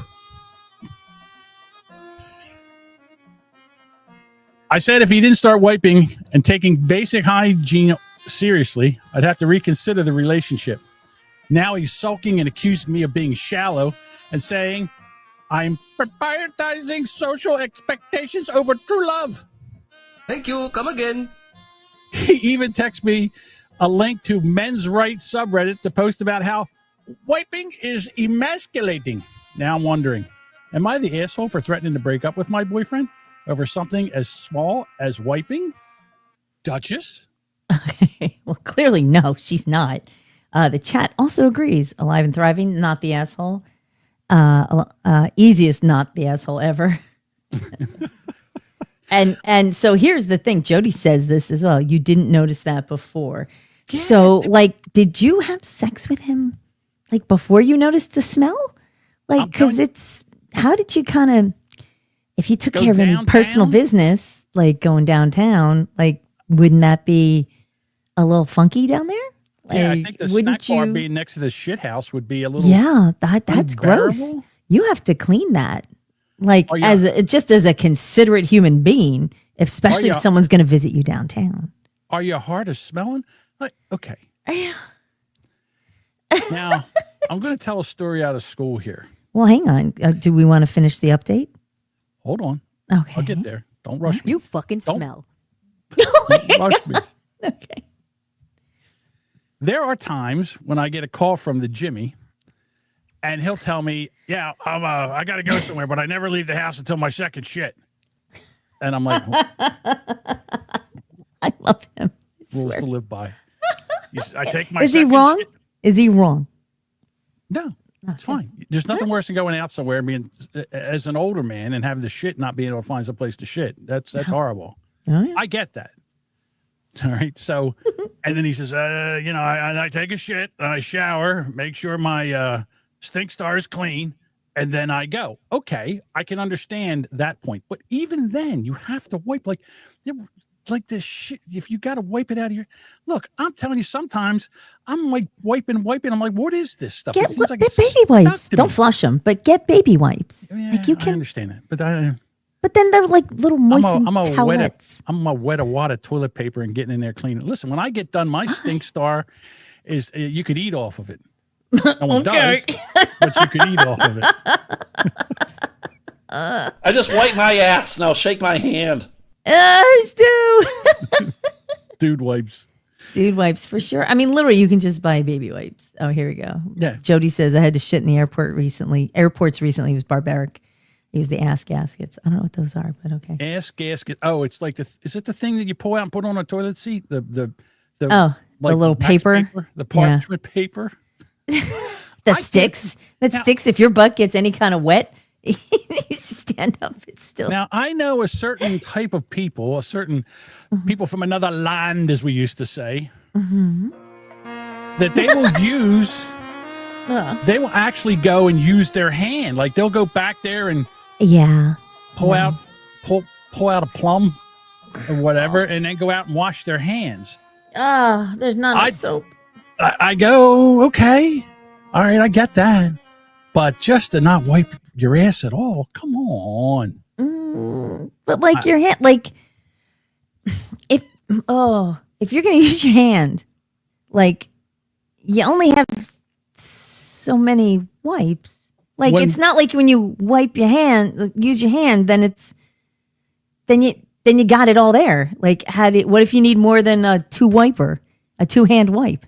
I said if he didn't start wiping and taking basic hygiene seriously, I'd have to reconsider the relationship. Now he's sulking and accusing me of being shallow and saying I'm prioritizing social expectations over true love. Thank you. Come again. He even texted me a link to men's rights subreddit to post about how wiping is emasculating. Now I'm wondering, am I the asshole for threatening to break up with my boyfriend over something as small as wiping? Duchess? Okay. Well, clearly, no, she's not. The chat also agrees. Alive and thriving, not the asshole. Easiest not the asshole ever. And so here's the thing. Jody says this as well. You didn't notice that before. Yeah. So, like, did you have sex with him, like, before you noticed the smell? Like, because it's, how did you kind of, if you took care of any personal business, like going downtown, like, wouldn't that be a little funky down there? Like, yeah, I think the snack bar being next to the shit house would be a little. Yeah, that's gross. You have to clean that, like just as a considerate human being, especially if someone's going to visit you downtown. Are your heart is smelling? Like, okay. Now I'm going to tell a story out of school here. Well, hang on. Do we want to finish the update? Hold on. Okay, I'll get there. Don't rush me. You fucking smell. Don't rush me. Okay. There are times when I get a call from the Jimmy, and he'll tell me, "Yeah, I got to go somewhere, but I never leave the house until my second shit." And I'm like, "I love him. Rules to live by." I take my. Is he wrong? Shit. Is he wrong? No, it's fine. There's nothing worse than going out somewhere and being as an older man and having the shit not being able to find some place to shit. That's horrible. Oh, yeah. I get that. All right. So, and then he says, I take a shit, I shower, make sure my stink star is clean, and then I go. Okay, I can understand that point. But even then, you have to wipe like this shit. If you got to wipe it out of your, look, I'm telling you, sometimes I'm like wiping. I'm like, what is this stuff? Get baby wipes. Don't flush them, but get baby wipes. Yeah, like I understand that, but then they're like little moistened towelettes. I'm a wet a wad of toilet paper and getting in there cleaning. Listen, when I get done, my stink star is you could eat off of it. No one does, but you could eat off of it. I just wipe my ass and I'll shake my hand. Stu. Dude wipes. Dude wipes for sure. I mean, literally, you can just buy baby wipes. Oh, here we go. Yeah. Jody says I had to shit in the airport recently. Airports recently was barbaric. Use the ass gaskets. I don't know what those are, but okay. Ass gasket. Oh, it's like is it the thing that you pull out and put on a toilet seat? The little paper, the parchment paper that sticks. Sticks if your butt gets any kind of wet. You stand up. It's still. Now I know a certain type of people, people from another land, as we used to say, that they will use. They will actually go and use their hand. Like they'll go back there and pull out a plum or whatever, and then go out and wash their hands. There's not enough soap. I go, okay, all right, I get that, but just to not wipe your ass at all, come on. But like your hand, like if you're gonna use your hand, like you only have so many wipes. Like it's not like when you wipe your hand, use your hand, then you got it all there. Like what if you need more than a two-hand wipe?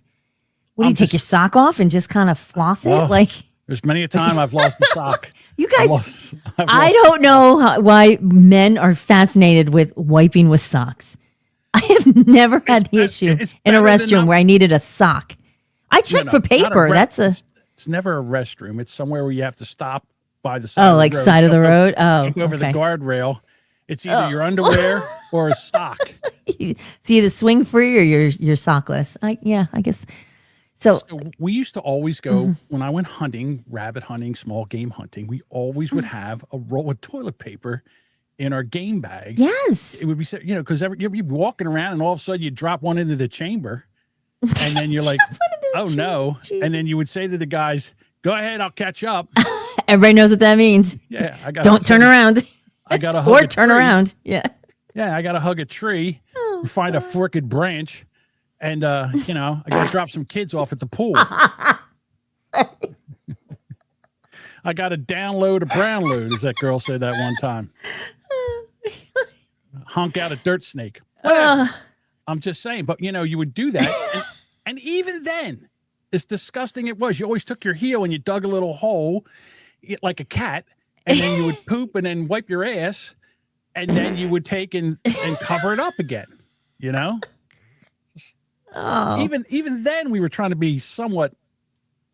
What do you take your sock off and just kind of floss it? Like there's many a time I've lost the sock. You guys, I don't know why men are fascinated with wiping with socks. I have never had the issue in a restroom where I needed a sock. I check for paper. It's never a restroom. It's somewhere where you have to stop by the side. Oh, like side of the road. Oh, over the guardrail. It's either your underwear or a sock. It's either swing free or you're sockless. I guess. So we used to always go when I went hunting, rabbit hunting, small game hunting. We always would have a roll of toilet paper in our game bag. Yes, it would be because you'd be walking around and all of a sudden you drop one into the chamber, and then you're like, "Oh no!" Jesus. And then you would say to the guys, "Go ahead, I'll catch up." Everybody knows what that means. Yeah, don't turn around. I got to hug or turn around. Yeah, I got to hug a tree, find a forked branch. And, I got to drop some kids off at the pool. I got to download a brown load, as that girl said that one time. Honk out a dirt snake. I'm just saying. But, you would do that. And even then, as disgusting it was, you always took your heel and you dug a little hole like a cat. And then you would poop and then wipe your ass. And then you would take and cover it up again, Oh. Even then, we were trying to be somewhat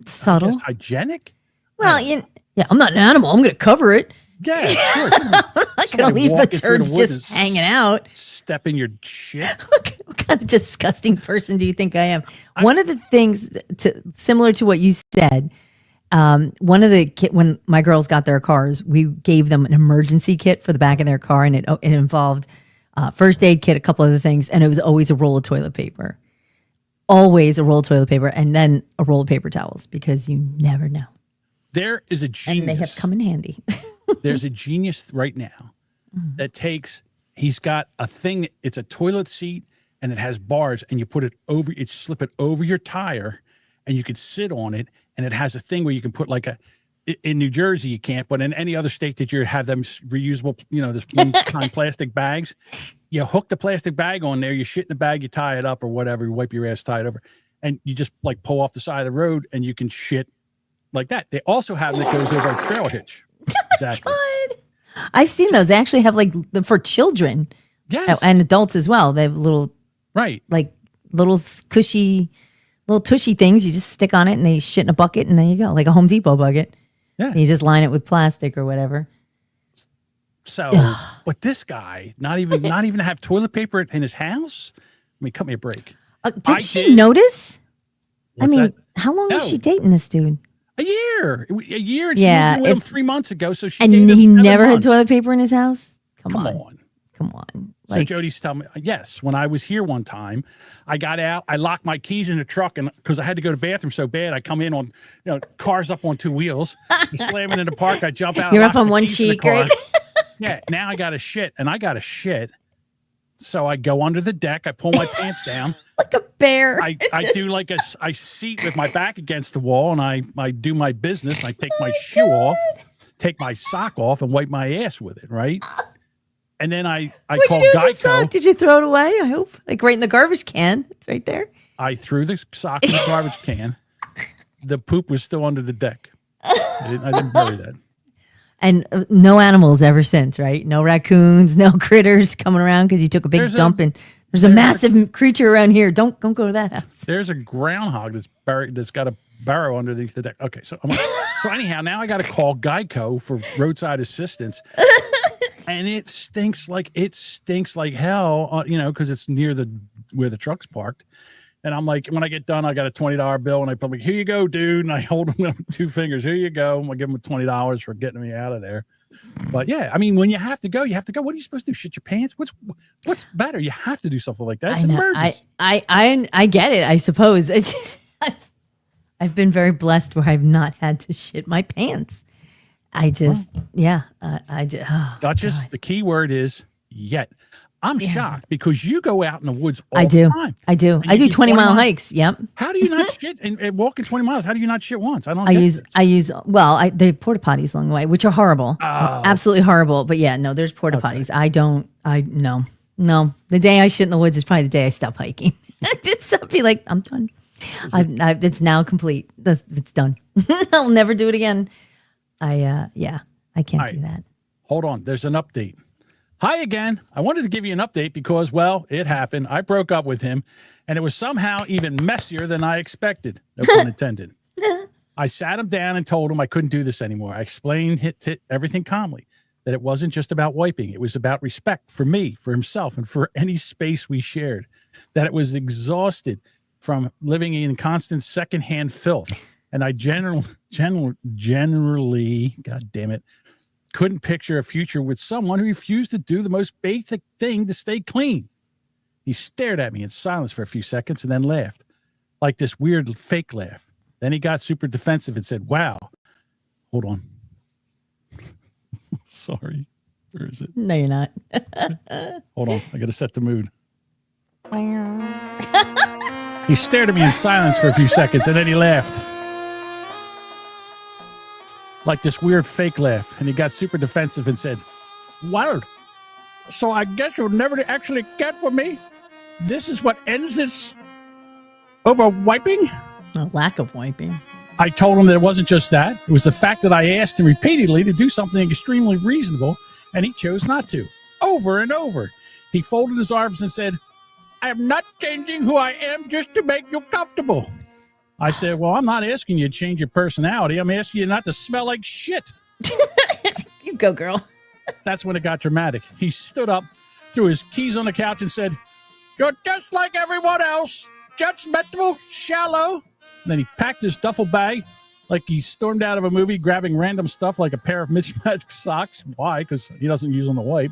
subtle, hygienic. Well, I'm not an animal. I'm going to cover it. Yeah, sure. I'm not going to leave the turds just hanging out. Step in your shit. What kind of disgusting person do you think I am? One of the things similar to what you said. One of the when my girls got their cars, we gave them an emergency kit for the back of their car, and it involved first aid kit, a couple other things, and it was always a roll of toilet paper. Always a roll of toilet paper and then a roll of paper towels because you never know. There is a genius. And they have come in handy. There's a genius right now that he's got a thing. It's a toilet seat and it has bars and you slip it over your tire and you could sit on it. And it has a thing where you can put in New Jersey, you can't, but in any other state that you have them reusable, this one-time plastic bags, you hook the plastic bag on there, you shit in the bag, you tie it up or whatever, you wipe your ass, tie it over, and you just pull off the side of the road and you can shit like that. They also have that goes over a trail hitch. Exactly. God. I've seen those. They actually have for children, and adults as well. They have little little cushy, little tushy things. You just stick on it and they shit in a bucket and there you go, like a Home Depot bucket. Yeah. And you just line it with plastic or whatever. So, but this guy, not even have toilet paper in his house. I mean, cut me a break. Did she notice? How long was she dating this dude? A year. Yeah, she moved with him 3 months ago. So she and dated he him 7 never had months. toilet paper in his house. Come on. So Jody's telling me, yes, when I was here one time, I got out, I locked my keys in the truck, and because I had to go to the bathroom so bad, I come in on, cars up on 2 wheels, slamming in the park, I jump out. You're up on one cheek, right? Yeah, now I got to shit, and I got to shit. So I go under the deck, I pull my pants down. Like a bear. I do I seat with my back against the wall, and I do my business. I take my shoe off, take my sock off, and wipe my ass with it, right? And then I What'd called you do with the Geico. sock? Did you throw it away? I hope. Right in the garbage can. It's right there. I threw the sock in the garbage can. The poop was still under the deck. I didn't bury that. And no animals ever since, right? No raccoons, no critters coming around because you took a big dump and there's a massive creature around here. Don't go to that house. There's a groundhog that's buried, that's got a barrow underneath the deck. Okay, so anyhow, now I got to call Geico for roadside assistance. And it stinks like hell, because it's near where the truck's parked. And I'm like, when I get done, I got a $20 bill, and I put here you go, dude. And I hold him up 2 fingers. Here you go. I give him $20 for getting me out of there. But yeah, I mean, when you have to go, you have to go. What are you supposed to do? Shit your pants? What's better? You have to do something like that. It's an emergency. I get it. I suppose it's just, I've been very blessed where I've not had to shit my pants. I just, Duchess, the key word is yet. I'm shocked because you go out in the woods all I do. the time. I do. And I you do 20-mile hikes. Yep. How do you not shit and walking 20 miles? How do you not shit once? I don't. They porta potties along the way, which are horrible, absolutely horrible. But yeah, no, there's porta potties. No. The day I shit in the woods is probably the day I stop hiking. I'll be like, I'm done. It's now complete. It's done. I'll never do it again. I can't do that. Hold on. There's an update. Hi again. I wanted to give you an update because, well, it happened. I broke up with him, and it was somehow even messier than I expected. No pun intended. I sat him down and told him I couldn't do this anymore. I explained everything calmly, that it wasn't just about wiping. It was about respect for me, for himself, and for any space we shared. That it was exhausted from living in constant secondhand filth. And I generally, God damn it, couldn't picture a future with someone who refused to do the most basic thing to stay clean. He stared at me in silence for a few seconds and then laughed, like this weird fake laugh. Then he got super defensive and said, wow. Hold on. Sorry. Where is it? No, you're not. Hold on. I got to set the mood. He stared at me in silence for a few seconds and then he laughed. Like this weird fake laugh. And he got super defensive and said, well, so I guess you'll never actually get for me? This is what ends this over wiping? A lack of wiping. I told him that it wasn't just that. It was the fact that I asked him repeatedly to do something extremely reasonable, and he chose not to. Over and over. He folded his arms and said, I am not changing who I am just to make you comfortable. I said, well, I'm not asking you to change your personality. I'm asking you not to smell like shit. You go, girl. That's when it got dramatic. He stood up, threw his keys on the couch and said, you're just like everyone else. Judgmental, shallow. And then he packed his duffel bag like he stormed out of a movie, grabbing random stuff like a pair of mismatched socks. Why? Because he doesn't use them to wipe.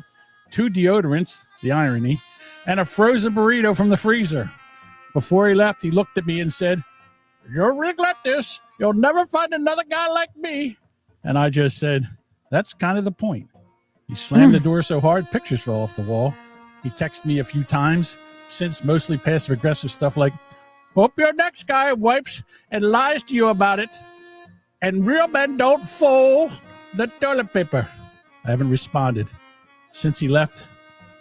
2 deodorants, the irony, and a frozen burrito from the freezer. Before he left, he looked at me and said, you'll regret this. You'll never find another guy like me. And I just said, that's kind of the point. He slammed the door so hard, pictures fell off the wall. He texted me a few times, since mostly passive-aggressive stuff like, hope your next guy wipes and lies to you about it. And real men don't fold the toilet paper. I haven't responded. Since he left,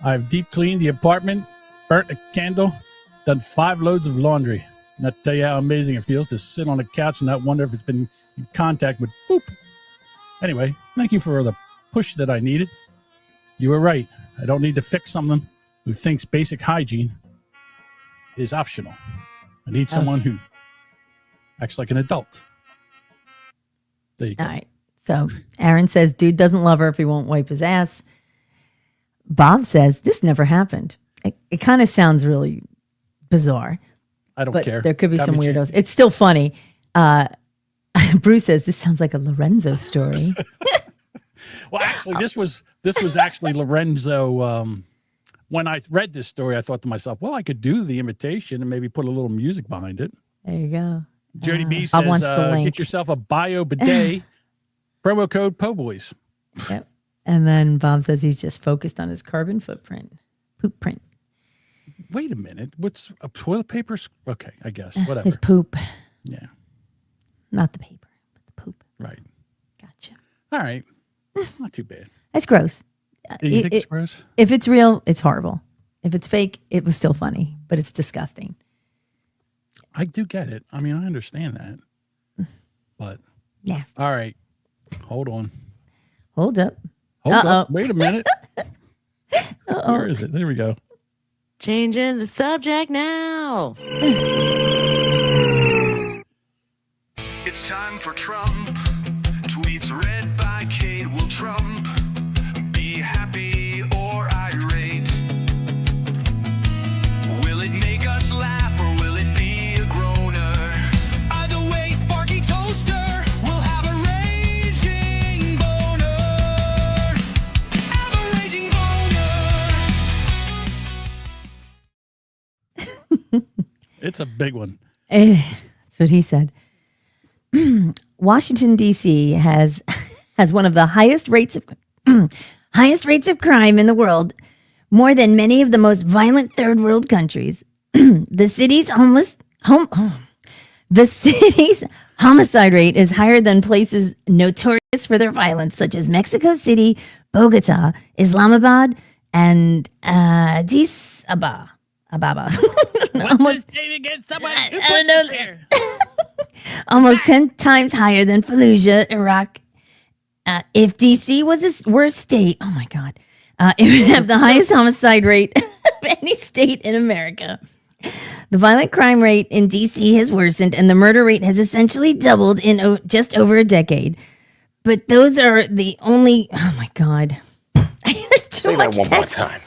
I've deep cleaned the apartment, burnt a candle, done 5 loads of laundry. And I'll tell you how amazing it feels to sit on a couch and not wonder if it's been in contact with poop. Anyway, thank you for the push that I needed. You were right. I don't need to fix someone who thinks basic hygiene is optional. I need someone who acts like an adult. There you go. All right. So Aaron says, dude doesn't love her if he won't wipe his ass. Bob says, this never happened. It kind of sounds really bizarre. I don't care. There could be some weirdos. It's still funny. Bruce says, this sounds like a Lorenzo story. Well, actually, this was actually Lorenzo. When I read this story, I thought to myself, well, I could do the imitation and maybe put a little music behind it. There you go. Jody B says, get yourself a bio bidet. Promo code POBOYS. Yep. And then Bob says he's just focused on his carbon footprint. Poop print. Wait a minute. What's a toilet paper? Okay, I guess. Whatever. His poop. Yeah. Not the paper, but the poop. Right. Gotcha. All right. Not too bad. It's gross. You think it's gross? If it's real, it's horrible. If it's fake, it was still funny, but it's disgusting. I do get it. I mean, I understand that. But. Nasty. All right. Hold on. Hold up. Hold up. Wait a minute. Where is it? There we go. Changing the subject now. It's time for Trump. Tweets read by Kate will Trump. Be happy or irate. Will it make us laugh or will it be a groaner? Either way, Sparky Toaster will have a raging boner. Have a raging boner. It's a big one. That's what he said. Washington, D.C. has one of the highest rates of crime in the world, more than many of the most violent third world countries. The city's homicide rate is higher than places notorious for their violence, such as Mexico City, Bogota, Islamabad, and Addis Ababa. Almost 10 times higher than Fallujah, Iraq. If DC was a worse state, oh my God, it would have the highest homicide rate of any state in America. The violent crime rate in DC has worsened, and the murder rate has essentially doubled in just over a decade. But those are the only. Oh my God, there's too much text. Say that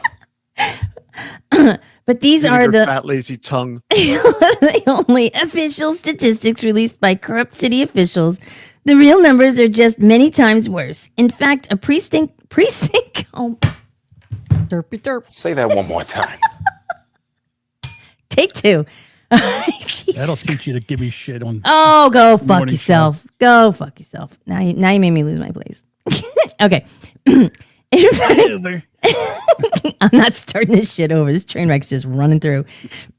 one more time. But these are the fat lazy tongue. the only official statistics released by corrupt city officials. The real numbers are just many times worse. In fact, a precinct. Oh, derpy derp. Say that one more time. Take two. That'll teach you to give me shit on. Oh, go fuck yourself. Show. Go fuck yourself. Now you made me lose my place. Okay. I'm not starting this shit over. This train wreck's just running through.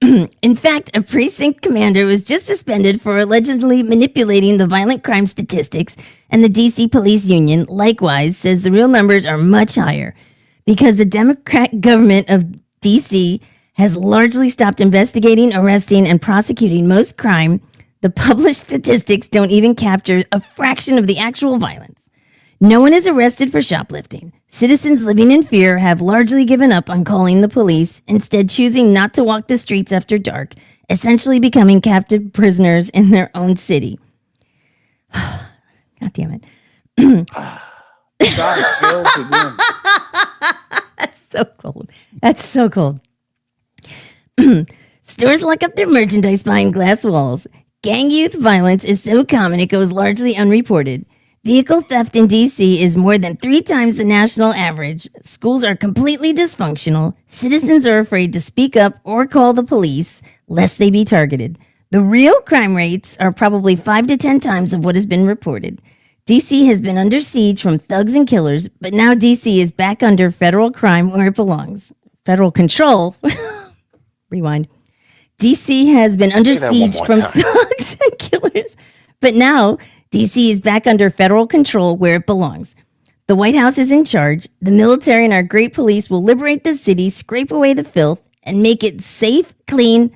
In fact, a precinct commander was just suspended for allegedly manipulating the violent crime statistics, and the DC Police Union likewise says the real numbers are much higher because the Democrat government of DC has largely stopped investigating, arresting, and prosecuting most crime. The published statistics don't even capture a fraction of the actual violence. No one is arrested for shoplifting. Citizens living in fear have largely given up on calling the police, instead choosing not to walk the streets after dark, essentially becoming captive prisoners in their own city. God damn it. That's so cold. That's so cold. Stores lock up their merchandise behind glass walls. Gang youth violence is so common it goes largely unreported. Vehicle theft in D.C. is more than 3 times the national average. Schools are completely dysfunctional. Citizens are afraid to speak up or call the police, lest they be targeted. The real crime rates are probably 5 to 10 times of what has been reported. D.C. has been under siege from thugs and killers, but now D.C. is back under federal crime where it belongs. Federal control. Rewind. D.C. has been under siege from thugs and killers, but now D.C. is back under federal control where it belongs. The White House is in charge. The military and our great police will liberate the city, scrape away the filth, and make it safe, clean,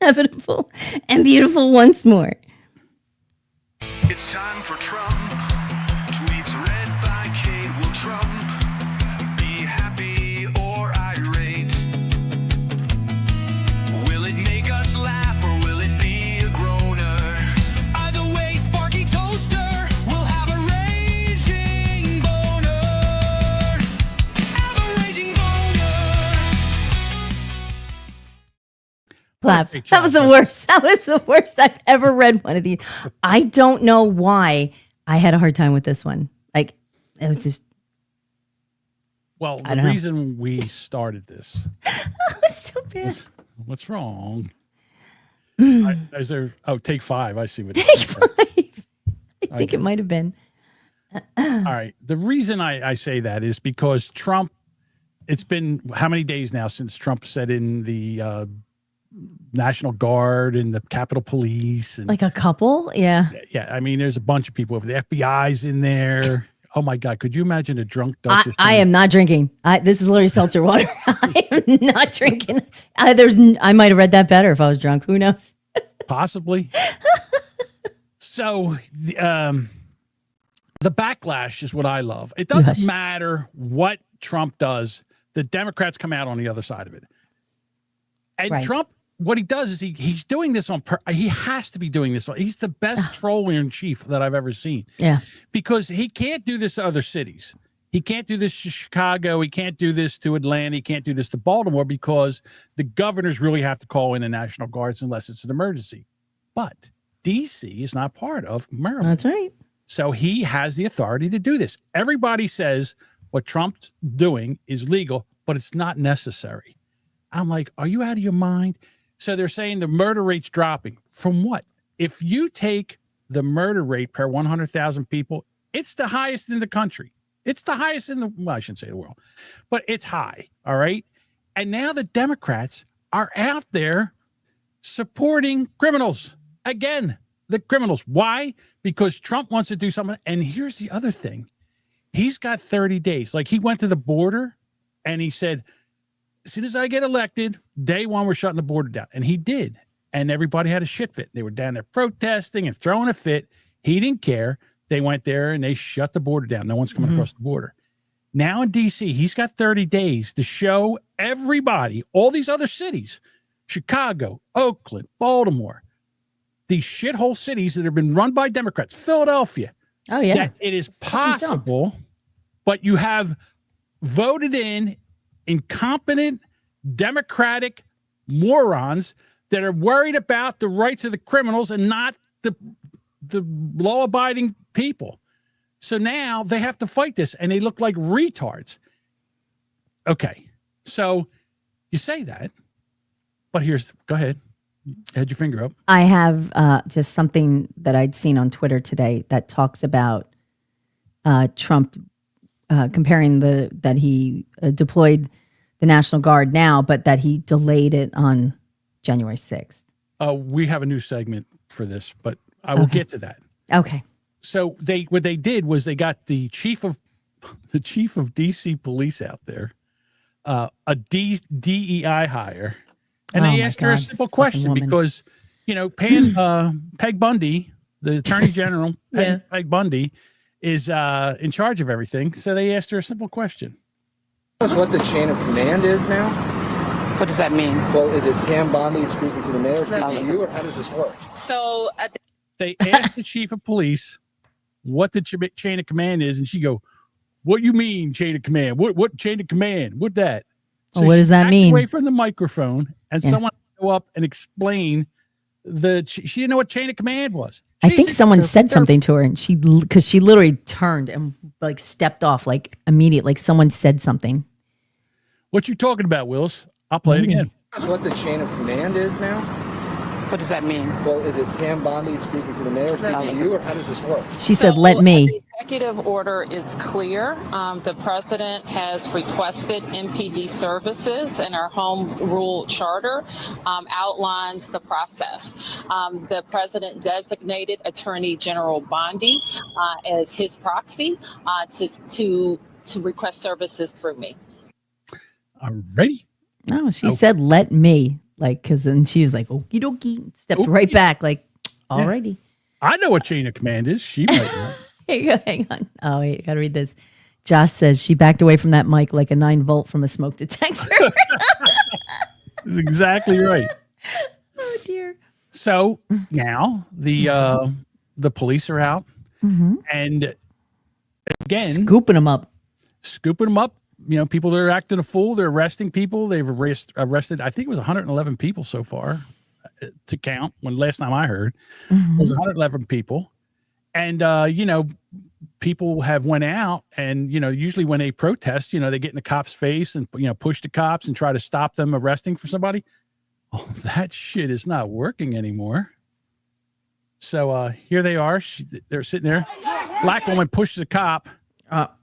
habitable, and beautiful once more. It's time for Trump. Tweets read by Kate will Trump. Be happy or irate. Will it make us laugh or will it be a groaner? Either way, Sparky Toaster will have a raging boner. Have a raging boner. Clap. That was the worst. That was the worst I've ever read one of these. I don't know why I had a hard time with this one. Like, it was just. Well, the reason we started this. That was so bad. What's wrong? Take 5. I see what. Take 5. I think it might have been. All right. The reason I say that is because Trump. It's been how many days now since Trump said in the. National Guard and the Capitol Police. And, like a couple? Yeah. Yeah. I mean, there's a bunch of people over. The FBI's in there. Oh my God. Could you imagine a drunk Duchess? I am not drinking. This is literally seltzer water. I am not drinking. I might have read that better if I was drunk. Who knows? Possibly. So the backlash is what I love. It doesn't matter what Trump does. The Democrats come out on the other side of it. And Trump, what he does is he's doing this he has to be doing this. He's the best troller in chief that I've ever seen. Yeah. Because he can't do this to other cities. He can't do this to Chicago. He can't do this to Atlanta. He can't do this to Baltimore because the governors really have to call in the National Guards unless it's an emergency. But DC is not part of Maryland. That's right. So he has the authority to do this. Everybody says what Trump's doing is legal, but it's not necessary. I'm like, are you out of your mind? So they're saying the murder rate's dropping. From what? If you take the murder rate per 100,000 people, it's the highest in the country. It's the highest in the, well, I shouldn't say the world, but it's high. All right. And now the Democrats are out there supporting criminals. Again, the criminals. Why? Because Trump wants to do something. And here's the other thing. He's got 30 days. Like, he went to the border and he said, as soon as I get elected, day one, we're shutting the border down. And he did. And everybody had a shit fit. They were down there protesting and throwing a fit. He didn't care. They went there and they shut the border down. No one's coming across the border. Now in D.C., he's got 30 days to show everybody, all these other cities, Chicago, Oakland, Baltimore, these shithole cities that have been run by Democrats, Philadelphia. Oh, yeah. That it is possible, but you have voted in incompetent Democratic morons that are worried about the rights of the criminals and not the law-abiding people. So now they have to fight this, and they look like retards. Okay, so you say that, but go ahead. You had your finger up. I have just something that I'd seen on Twitter today that talks about Trump comparing that he deployed the National Guard now, but that he delayed it on January 6th. We have a new segment for this, but I will get to that. Okay. So what they did was they got the chief of DC police out there, a DEI hire, and they asked her a simple question because, Peg Bundy, the Attorney General, Peg Bundy, is in charge of everything. So they asked her a simple question. What the chain of command is now? What does that mean? Well, is it Pam Bondi speaking to the mayor, speaking to you, or how does this work? So they asked the chief of police what the chain of command is, and she go, "What you mean chain of command? What chain of command? What that?" So what does that mean? Away from the microphone, and someone go up and explain she didn't know what chain of command was. I think someone said something to her, and because she literally turned and like stepped off like immediately, like someone said something. What you talking about, Willis? I'll play it again. What the chain of command is now? What does that mean? Well, is it Pam Bondi speaking to the mayor, speaking to you, or how does this work? She said, "Let me." The executive order is clear. The president has requested MPD services, and our home rule charter outlines the process. The president designated Attorney General Bondi as his proxy to request services through me. Alrighty. No, she said, "Let me." Like, because then she was like, "Okie dokie," stepped right back. Like, alrighty. I know what chain of command is. She might know. Hang on. Oh, wait, I gotta read this. Josh says she backed away from that mic like a 9-volt from a smoke detector. That's exactly right. Oh dear. So now the police are out, and again scooping them up. People that are acting a fool, they're arresting people. They've arrested, I think it was 111 people so far to count. When last time I heard, it was 111 people. And, people have went out and, usually when they protest, they get in the cop's face and, push the cops and try to stop them arresting for somebody. Oh, that shit is not working anymore. So here they are. They're sitting there. Black woman pushes a cop. At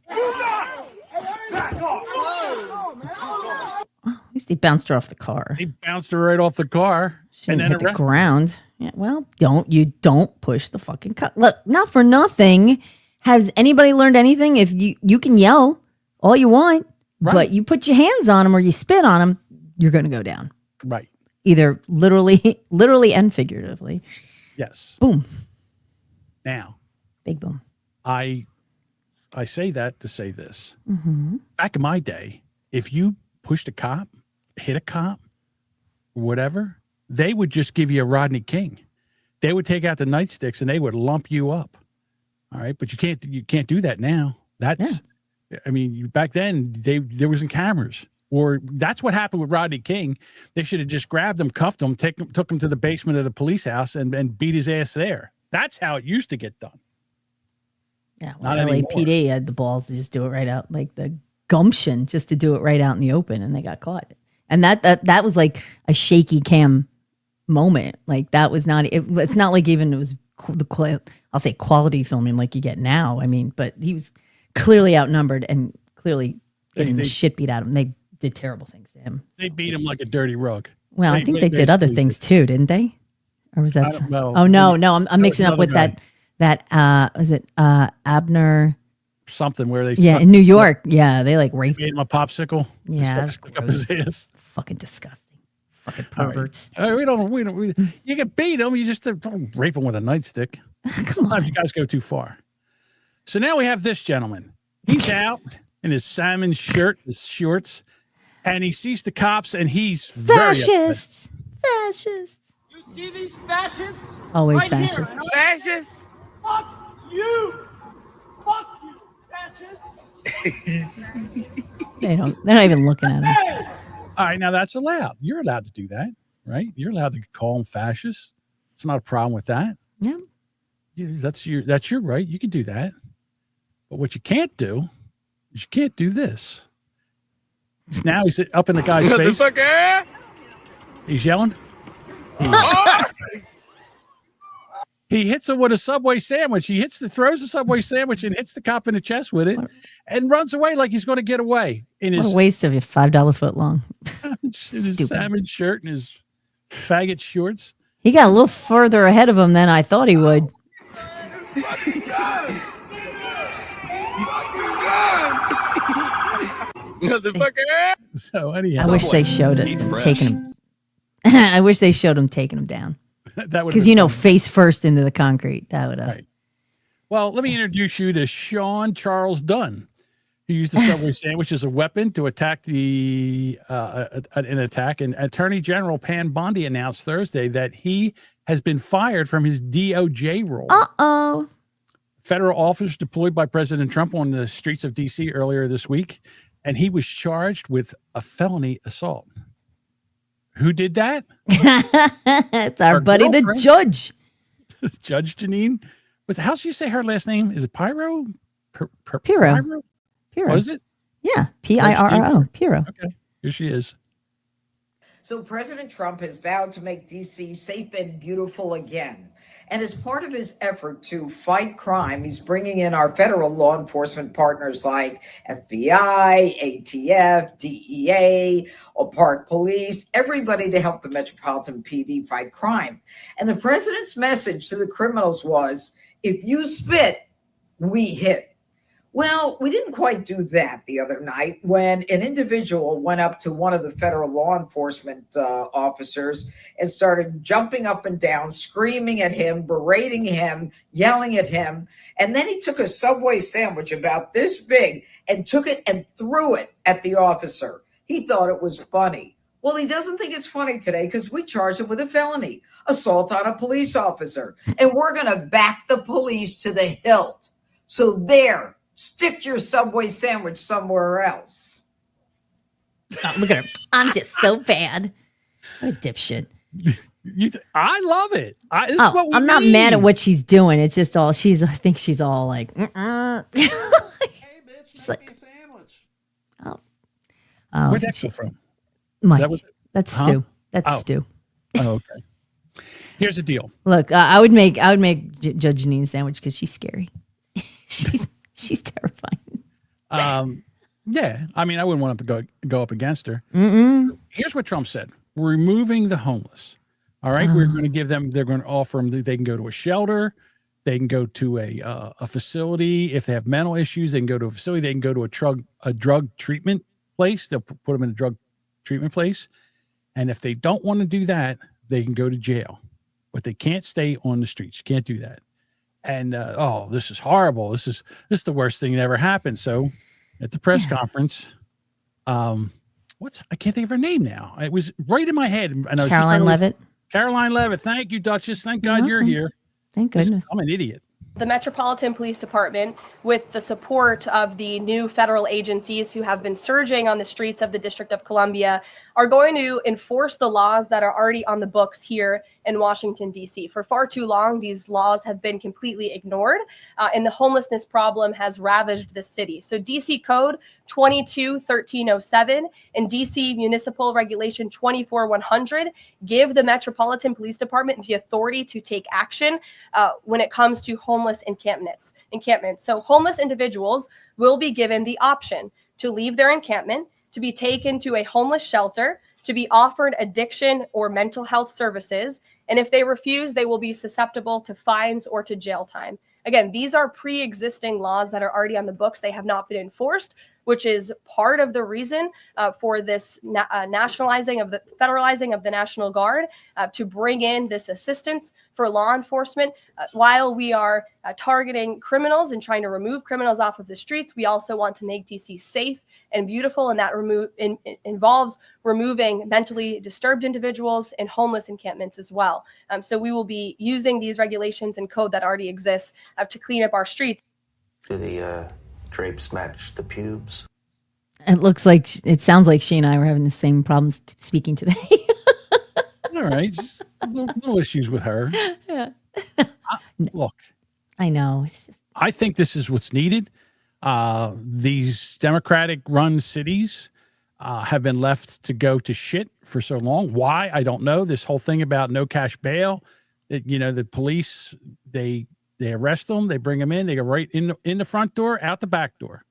least he bounced her off the car. He bounced her right off the car. She didn't hit the ground. Yeah, well, don't push the fucking car. Look, not for nothing. Has anybody learned anything? If you can yell all you want, but you put your hands on them or you spit on them, you're going to go down. Right. Either literally and figuratively. Yes. Boom. Now. Big boom. I say that to say this. Back in my day, if you pushed a cop, hit a cop, or whatever, they would just give you a Rodney King. They would take out the nightsticks and they would lump you up. All right, but you can't do that now. That's, back then there wasn't cameras, or that's what happened with Rodney King. They should have just grabbed him, cuffed him, took him to the basement of the police house and beat his ass there. That's how it used to get done. Yeah, well, LAPD had the balls to just do it right out, like the gumption just to do it right out in the open, and they got caught. And that was like a shaky cam moment. Like that was not. It's not like even it was I'll say quality filming like you get now. I mean, but he was clearly outnumbered and clearly getting They- the shit beat out of him. They did terrible things to him. They beat him like a dirty rug. Well, I think they did other things too, didn't they? Or was that? I don't know. Oh no, I'm mixing up another with guy. that. Was it Abner? Something where they Yeah, in New York. Yeah, they like raped made him a popsicle. Yeah, that's stuck up his ass. Fucking disgusting. Fucking All right. perverts. We don't. You can beat him. You just don't rape him with a nightstick. Sometimes you guys go too far. So now we have this gentleman. He's out in his salmon shirt, his shorts, and he sees the cops, and he's very upset. Fascists. Fascists. You see these fascists? Always right fascists. Here. Fascists? Fuck you! Fuck you, fascists! They're not even looking at him. All right, now that's allowed. You're allowed to do that, right? You're allowed to call them fascists. It's not a problem with that. Yeah. That's your right. You can do that. But what you can't do is you can't do this. Now he's up in the guy's face. Motherfucker! He's yelling. He hits him with a Subway sandwich. He throws the Subway sandwich and hits the cop in the chest with it and runs away like he's going to get away. In What his a waste of your $5 foot long. his salmon shirt and his faggot shorts. He got a little further ahead of him than I thought he would. Motherfucker! So anyhow, I wish they showed it taking him. I wish they showed him taking him down. That would Because face first into the concrete. That would have. Right. Well, let me introduce you to Sean Charles Dunn, who used the Subway sandwich as a weapon to attack an attack. And Attorney General Pam Bondi announced Thursday that he has been fired from his DOJ role. Uh-oh. Federal officers deployed by President Trump on the streets of D.C. earlier this week, and he was charged with a felony assault. Who did that? It's our buddy, the judge. Judge Janine. How should you say her last name? Is it Pyro? Piro. Piro. Was it? Yeah. Pirro. Piro. Okay. Here she is. So President Trump has vowed to make D.C. safe and beautiful again. And as part of his effort to fight crime, he's bringing in our federal law enforcement partners like FBI, ATF, DEA, or Park Police, everybody to help the Metropolitan PD fight crime. And the president's message to the criminals was, if you spit, we hit. Well, we didn't quite do that the other night when an individual went up to one of the federal law enforcement officers and started jumping up and down, screaming at him, berating him, yelling at him. And then he took a Subway sandwich about this big and took it and threw it at the officer. He thought it was funny. Well, he doesn't think it's funny today because we charged him with a felony, assault on a police officer. And we're going to back the police to the hilt. So there. Stick your Subway sandwich somewhere else. Oh, look at her. I'm just so bad. What a dipshit. I love it. I'm not mad at what she's doing. It's just all I think she's all like, Hey, bitch, she's make like, me a sandwich. Where'd that come from? Mike. That was- That's Huh? Stu. That's Oh. Stu. Oh, okay. Here's the deal. Look, I would make Judge Janine a sandwich because she's scary. She's terrifying. Yeah. I mean, I wouldn't want to go up against her. Mm-mm. Here's what Trump said. We're removing the homeless. All right. We're going to give them, they're going to offer them, they can go to a shelter. They can go to a facility. If they have mental issues, they can go to a facility. They can go to a drug treatment place. They'll put them in a drug treatment place. And if they don't want to do that, they can go to jail. But they can't stay on the streets. You can't do that. And this is horrible. This is the worst thing that ever happened. So at the press conference, I can't think of her name now. It was right in my head. And I was Caroline Levitt. Caroline Levitt. Thank you, Duchess. Thank God you're here. Thank goodness. I'm an idiot. The Metropolitan Police Department, with the support of the new federal agencies who have been surging on the streets of the District of Columbia, are going to enforce the laws that are already on the books here in Washington, D.C. For far too long, these laws have been completely ignored, and the homelessness problem has ravaged the city. So D.C. Code 22-1307 and D.C. Municipal Regulation 24-100 give the Metropolitan Police Department the authority to take action when it comes to homeless encampments. So homeless individuals will be given the option to leave their encampment, to be taken to a homeless shelter, to be offered addiction or mental health services. And if they refuse, they will be susceptible to fines or to jail time. Again, these are pre-existing laws that are already on the books. They have not been enforced, which is part of the reason for this federalizing of the National Guard to bring in this assistance for law enforcement. While we are targeting criminals and trying to remove criminals off of the streets, we also want to make DC safe and beautiful, and that involves removing mentally disturbed individuals and homeless encampments as well. So we will be using these regulations and code that already exists to clean up our streets. Do the drapes match the pubes? It sounds like she and I were having the same problems speaking today. All right. Just little issues with her. Yeah. Look. I know. I think this is what's needed. These Democratic-run cities have been left to go to shit for so long. Why? I don't know. This whole thing about no cash bail, the police, they arrest them, they bring them in, they go right in the front door, out the back door.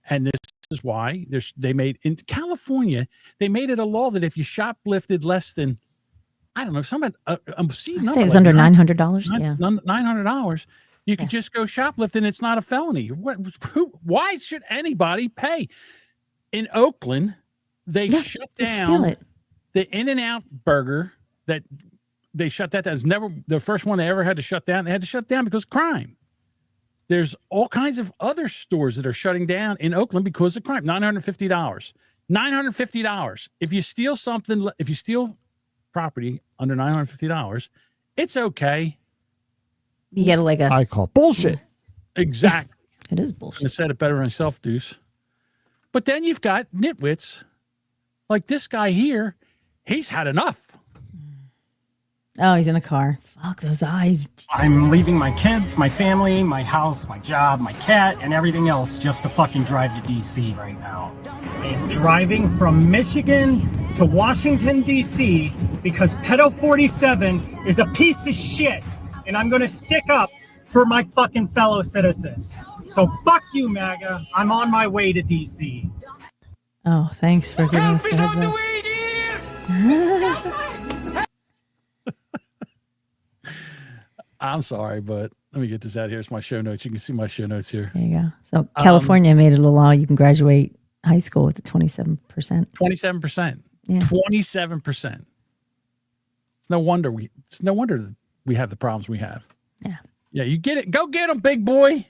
And this is why they made in California, they made it a law that if you shoplifted less than, I don't know, I'm seeing say it was under $900. Yeah, $900. You could just go shoplifting. It's not a felony. Why should anybody pay? In Oakland, they shut down the In-N-Out burger. That they shut that down. It's never the first one they ever had to shut down. They had to shut down because of crime. There's all kinds of other stores that are shutting down in Oakland because of crime. $950. $950. If you steal property under $950, it's okay. You get I call bullshit. Exactly. It is bullshit. I said it better myself, Deuce. But then you've got nitwits like this guy here. He's had enough. Oh, he's in a car. Fuck those eyes. I'm leaving my kids, my family, my house, my job, my cat, and everything else just to fucking drive to DC right now. I'm driving from Michigan to Washington, DC because Pedo 47 is a piece of shit. And I'm going to stick up for my fucking fellow citizens. So fuck you, MAGA. I'm on my way to DC. Oh, thanks for giving us the heads up. I'm sorry, but let me get this out here. It's my show notes. You can see my show notes here. There you go. So California made it a law. You can graduate high school with a 27%. 27%. Yeah. 27%. It's no wonder we have the problems we have. Yeah. Yeah, you get it. Go get him, big boy.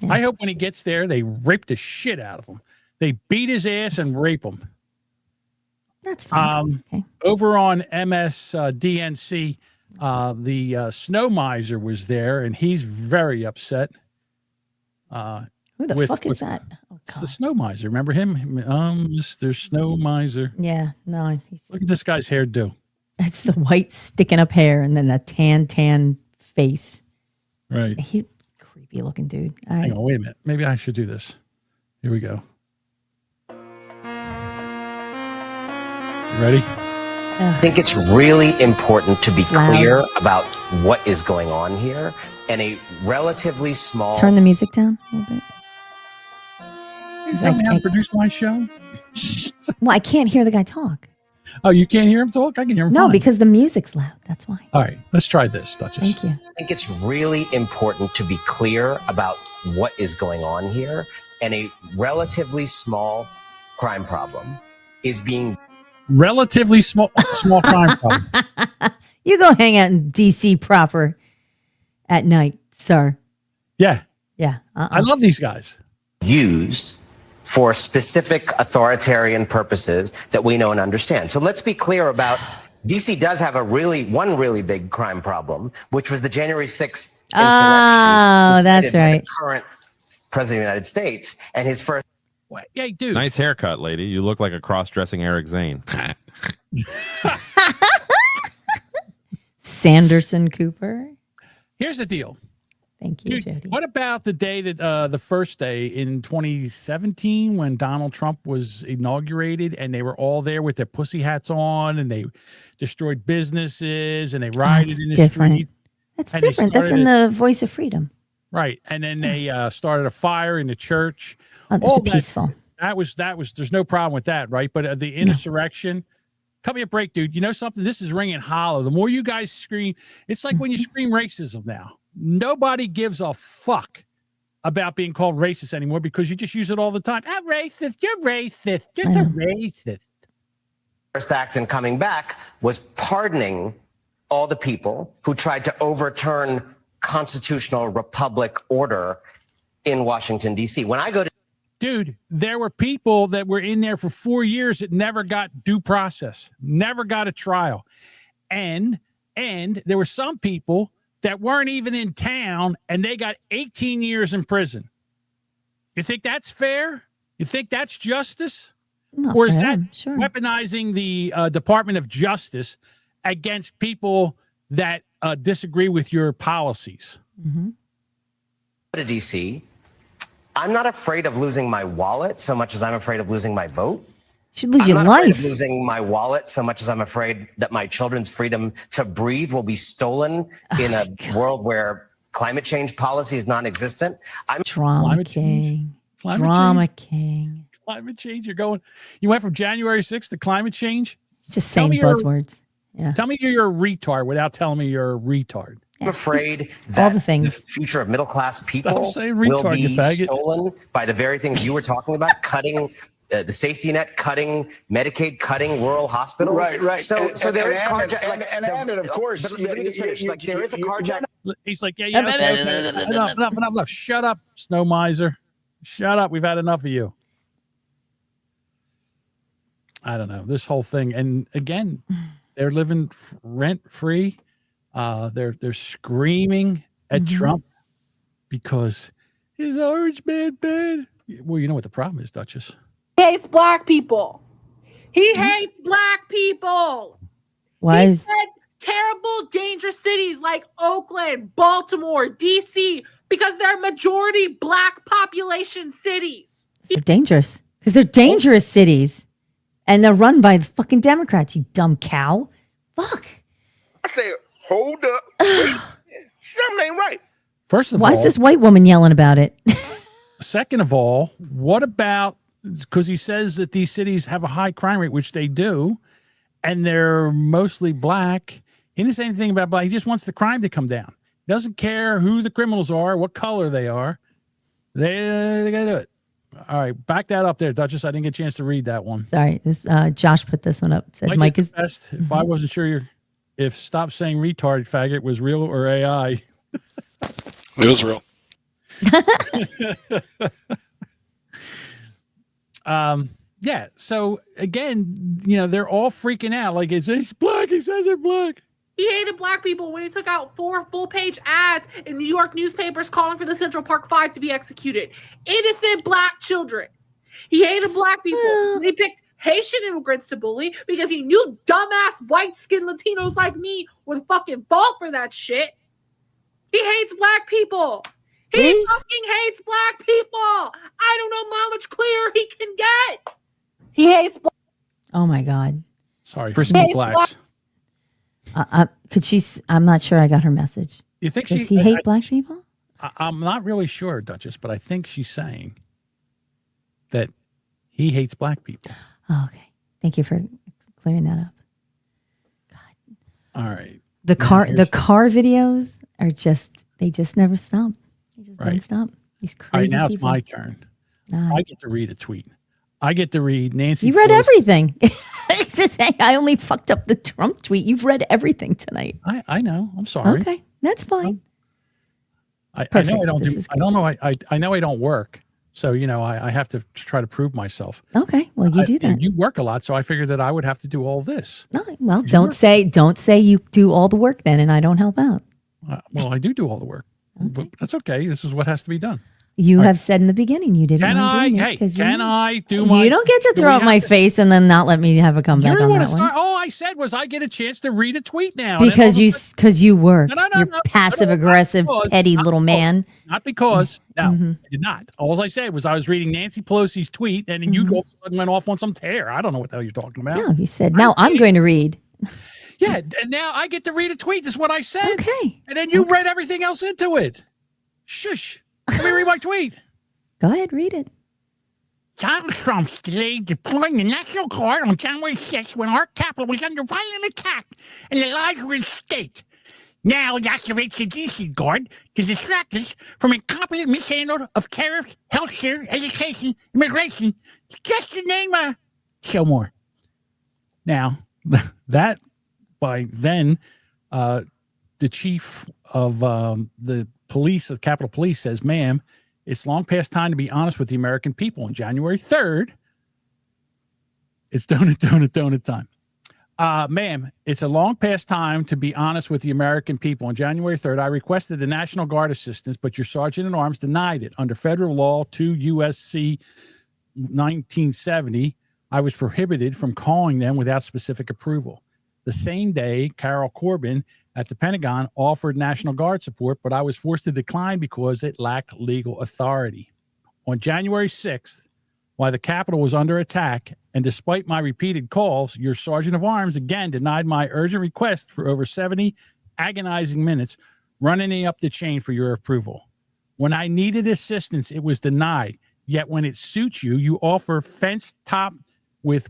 Yeah. I hope when he gets there, they rape the shit out of him. They beat his ass and rape him. That's fine. Okay. Over on MSDNC, the snow miser was there, and he's very upset. Who the fuck is that? It's the snow miser. Remember him? Mr. Snow Miser. Yeah, no. Look at this guy's hairdo. It's the white sticking up hair and then the tan face. Right. He's a creepy looking dude. All right. Hang on, wait a minute. Maybe I should do this. Here we go. Ready? I think it's really important to be clear about what is going on here, and a relatively small... Turn the music down a little bit. You tell me how to produce my show? Well, I can't hear the guy talk. Oh, you can't hear him talk? I can hear him No, fine. because the music's loud. That's why. All right, let's try this, Duchess. Thank you. I think it's really important to be clear about what is going on here, and a relatively small crime problem is being... Relatively small crime problem. You go hang out in DC proper at night, sir. Yeah. Yeah. I love these guys. Used for specific authoritarian purposes that we know and understand. So let's be clear about DC does have one really big crime problem, which was the January 6th insurrection. Oh, that's right. The current president of the United States and his first. Hey, dude. Nice haircut, lady. You look like a cross-dressing Eric Zane. Sanderson Cooper. Here's the deal. Thank you, Dude, Jody. what about the day that the first day in 2017 when Donald Trump was inaugurated and they were all there with their pussy hats on and they destroyed businesses and they rioted in the street? That's different. That's in the Voice of Freedom. Right. And then they started a fire in the church. Oh, they're so peaceful. That was, there's no problem with that, right? But the insurrection, cut me a break, dude. You know something? This is ringing hollow. The more you guys scream, it's like when you scream racism now. Nobody gives a fuck about being called racist anymore because you just use it all the time. I'm racist. You're racist. You're a racist. First act in coming back was pardoning all the people who tried to overturn constitutional republic order in Washington, D.C. When I go to Dude, there were people that were in there for 4 years that never got due process, never got a trial. And there were some people that weren't even in town and they got 18 years in prison. You think that's fair? You think that's justice? Not or is for that them, sure. weaponizing the Department of Justice against people that disagree with your policies? To D.C., I'm not afraid of losing my wallet so much as I'm afraid of losing my vote. You should lose I'm your not afraid life. of losing my wallet so much as I'm afraid that my children's freedom to breathe will be stolen in a world where climate change policy is non-existent. I'm Drama king. Drama king. Climate change. You went from January 6th to climate change? Just saying buzzwords. Yeah. Tell me you're a retard without telling me you're a retard. I'm afraid all that the things. the future of middle-class people Stop saying will retard, you be faggot. stolen by the very things you were talking about, cutting the safety net, cutting Medicaid, cutting rural hospitals. Right. So there is carjacking. And of course, but let me just finish. Like there is a carjacking. He's like, yeah, okay. Enough. Shut up, snow miser. Shut up. We've had enough of you. I don't know. This whole thing. And again, they're living rent-free. They're screaming at Trump because he's orange man bad. Well, you know what the problem is, Duchess. He hates black people. He hates black people. Why he is said terrible, dangerous cities like Oakland, Baltimore, DC, because they're majority black population cities. they're dangerous? Because they're dangerous cities. And they're run by the fucking Democrats, you dumb cow. Fuck. I say, hold up. Wait. Something ain't right. First of Why all, is this white woman yelling about it? second of all, what about, because he says that these cities have a high crime rate, which they do, and they're mostly black. He didn't say anything about black. He just wants the crime to come down. He doesn't care who the criminals are, what color they are. They got to do it. All right, back that up there, Duchess. I didn't get a chance to read that one. Sorry, this Josh put this one up. It said Mike is the best. If I wasn't sure if stop saying retard faggot was real or AI. It was real. Yeah. So again, they're all freaking out. Like he's black. He says they're black. He hated black people when he took out 4 full-page ads in New York newspapers calling for the Central Park 5 to be executed. Innocent black children. He hated black people when he picked Haitian immigrants to bully because he knew dumbass white-skinned Latinos like me would fucking fall for that shit. He hates black people. He fucking hates black people. I don't know how much clearer he can get. He hates black. Oh my God. Sorry, Christine Flax. Could she? I'm not sure I got her message. You think Does he hate black people? I'm not really sure, Duchess, but I think she's saying that he hates black people. Oh, okay. Thank you for clearing that up. God. All right. The car videos are they just never stop. They just don't stop. These crazy All right, now people. it's my turn. All I right. get to read a tweet. I get to read Nancy. You read Pelosi's- everything. I only fucked up the Trump tweet. You've read everything tonight. I know. I'm sorry. Okay, that's fine. I know Perfect. I don't This do. is I don't know. I know I don't work. So I have to try to prove myself. Okay, well you do that. You work a lot, so I figured that I would have to do all this. No, well, don't say you do all the work then, and I don't help out. Well, I do all the work, but that's okay. This is what has to be done. You All have said in the beginning you didn't Can mind I? doing it. Hey, 'cause can you, I do my? You don't get to do throw we up have my to- face and then not let me have a comeback You're on the one that to one. start. All I said was I get a chance to read a tweet now. and then Because all of a sudden- because you work. No, You're passive aggressive, petty little man. Not because. No, Mm-hmm. I did not. All I said was I was reading Nancy Pelosi's tweet, and then you all of a sudden went off on some tear. I don't know what the hell you're talking about. No, you said now I'm going to read. Yeah, and now I get to read a tweet. Is what I said. Okay. And then you read everything else into it. Shush. Let me read my tweet. Go ahead, read it. Donald Trump's delayed deploying the National Guard on January 6th when our capital was under violent attack and the lives were at stake. Now he activates the DC Guard to distract us from incompetent mishandling of tariffs, healthcare, education, immigration, just to name a show more. Now, that by then, the chief of the police, of Capitol Police, says, ma'am, it's long past time to be honest with the American people. On January 3rd, it's donut time. Ma'am, it's a long past time to be honest with the American people. On January 3rd, I requested the National Guard assistance, but your sergeant at arms denied it. Under federal law 2 USC 1970, I was prohibited from calling them without specific approval. The same day, Carol Corbin at the Pentagon offered National Guard support, but I was forced to decline because it lacked legal authority. On January 6th, while the Capitol was under attack, and despite my repeated calls, your Sergeant of Arms again denied my urgent request for over 70 agonizing minutes, running up the chain for your approval. When I needed assistance, it was denied. Yet when it suits you, you offer fence top with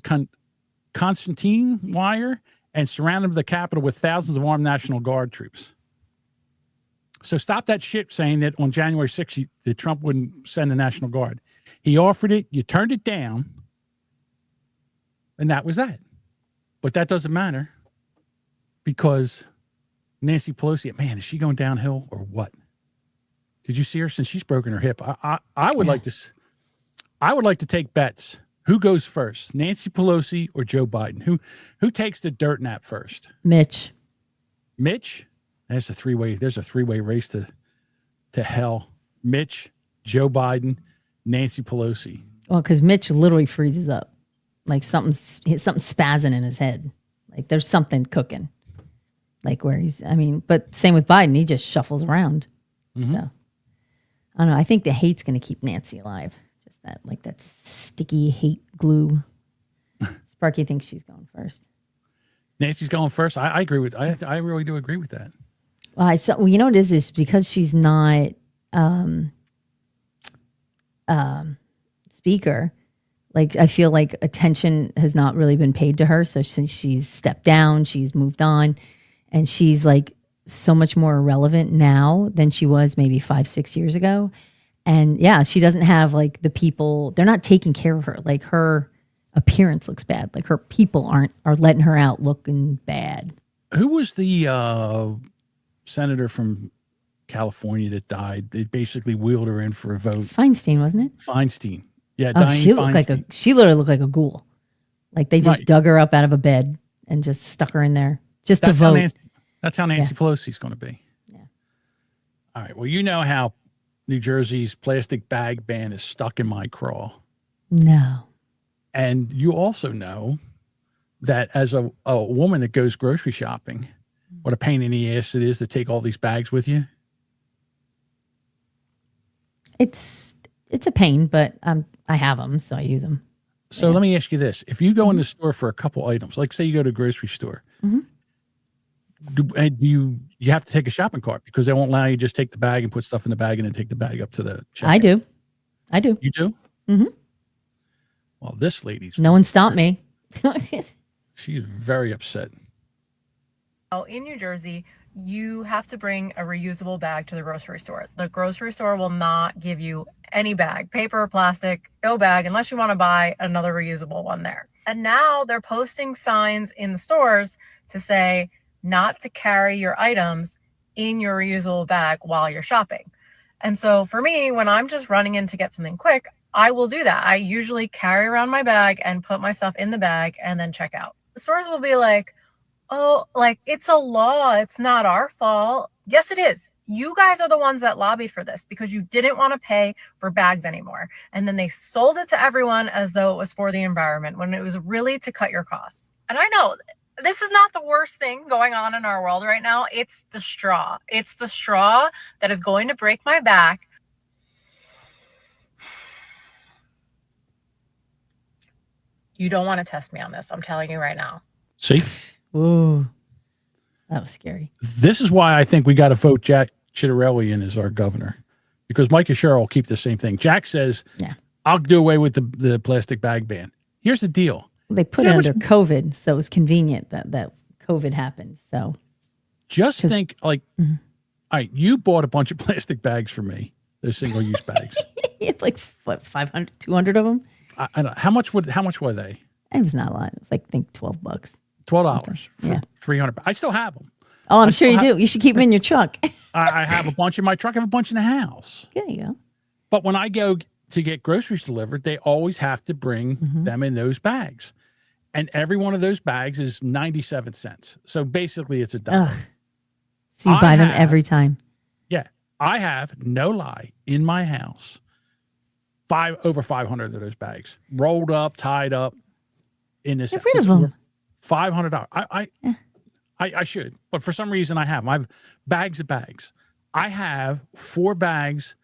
Constantine wire and surround the Capitol with thousands of armed National Guard troops. So stop that shit saying that on January 6th, that Trump wouldn't send the National Guard. He offered it, you turned it down, and that was that. But that doesn't matter because Nancy Pelosi, man, is she going downhill or what? Did you see her since she's broken her hip? I would like to take bets. Who goes first, Nancy Pelosi or Joe Biden? Who takes the dirt nap first? Mitch. Mitch? There's a three-way race to hell. Mitch, Joe Biden, Nancy Pelosi. Well, because Mitch literally freezes up. Like something's spazzing in his head. Like there's something cooking. Like where but same with Biden. He just shuffles around. Mm-hmm. So I don't know. I think the hate's going to keep Nancy alive. Just that sticky hate glue. Sparky thinks she's going first. Nancy's going first. I agree with. I really do agree with that. Well, you know what it is because she's not speaker. Like I feel like attention has not really been paid to her. So since she's stepped down, she's moved on, and she's like so much more irrelevant now than she was maybe 5-6 years ago. And yeah, she doesn't have like the people. They're not taking care of her. Like her appearance looks bad. Like her people are letting her out looking bad. Who was the senator from California that died? They basically wheeled her in for a vote. Feinstein, wasn't it? Feinstein. Yeah, oh, she literally looked like a ghoul. Like they just dug her up out of a bed and just stuck her in there just to vote. That's how Nancy Pelosi's going to be. Yeah. All right. Well, you know how New Jersey's plastic bag ban is stuck in my craw. No. And you also know that as a woman that goes grocery shopping, what a pain in the ass it is to take all these bags with you. It's a pain, but I have them, so I use them. So let me ask you this. If you go in the store for a couple items, like say you go to a grocery store, do you have to take a shopping cart because they won't allow you to just take the bag and put stuff in the bag and then take the bag up to the checkout? I do. You do? Mm-hmm. Well, this lady's... No one stopped me. She's very upset. In New Jersey, you have to bring a reusable bag to the grocery store. The grocery store will not give you any bag, paper, plastic, no bag, unless you want to buy another reusable one there. And now they're posting signs in the stores to say not to carry your items in your reusable bag while you're shopping. And so for me, when I'm just running in to get something quick, I will do that. I usually carry around my bag and put my stuff in the bag and then check out. The stores will be like, oh, like it's a law. It's not our fault. Yes, it is. You guys are the ones that lobbied for this because you didn't want to pay for bags anymore. And then they sold it to everyone as though it was for the environment when it was really to cut your costs. And I know this is not the worst thing going on in our world right now. It's the straw. It's the straw that is going to break my back. You don't want to test me on this. I'm telling you right now. See? Ooh, that was scary. This is why I think we got to vote Jack Ciattarelli in as our governor, because Mike and Cheryl will keep the same thing. Jack says, Yeah. I'll do away with the plastic bag ban. Here's the deal. They put it under COVID, so it was convenient that COVID happened. So just think like, all right, you bought a bunch of plastic bags for me, those single-use bags. it's like what 500, 200 of them. I don't, how much were they? It was not a lot. It was like I think $12. $12 for Yeah. 300. I still have them. Oh, I'm sure you do. You should keep them in your truck. I have a bunch in my truck. I have a bunch in the house. There you go. But when I go to get groceries delivered, they always have to bring them in those bags. And every one of those bags is 97 cents. So basically it's $1. Ugh. So you buy them every time. Yeah. I have, no lie, in my house, over 500 of those bags rolled up, tied up in this. Get rid of them. $500. I should, but for some reason I have them. I have bags of bags. I have 4 bags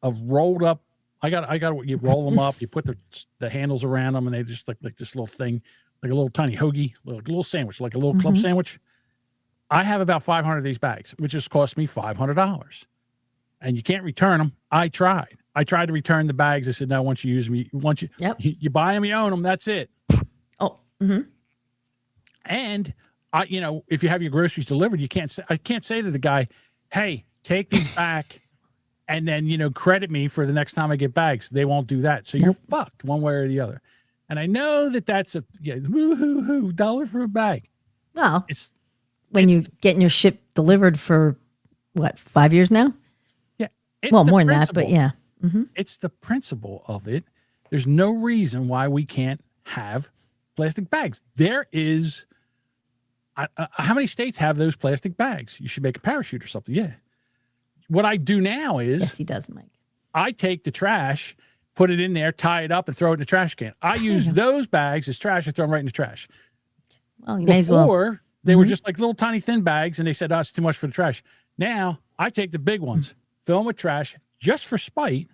of rolled up. I got. You roll them up. You put the handles around them, and they just like this little thing, like a little tiny hoagie, like a little sandwich, like a little club sandwich. I have about 500 of these bags, which has cost me $500, and you can't return them. I tried to return the bags. I said, no, once you use them, you buy them, you own them. That's it. Oh. And if you have your groceries delivered, I can't say to the guy, hey, take these back and then, credit me for the next time I get bags. They won't do that. So you're fucked one way or the other. And I know that's woo-hoo-hoo, $1 for a bag. Well, when you getting your ship delivered for what, 5 years now? Yeah. Well, more than that, but yeah. It's the principle of it. There's no reason why we can't have plastic bags. There is... how many states have those plastic bags? You should make a parachute or something. Yeah. What I do now is... Yes, he does, Mike. I take the trash, put it in there, tie it up, and throw it in the trash can. I use those bags as trash and throw them right in the trash. Well, you may as well. Before, they were just like little tiny thin bags, and they said, oh, it's too much for the trash. Now, I take the big ones, fill them with trash, just for spite,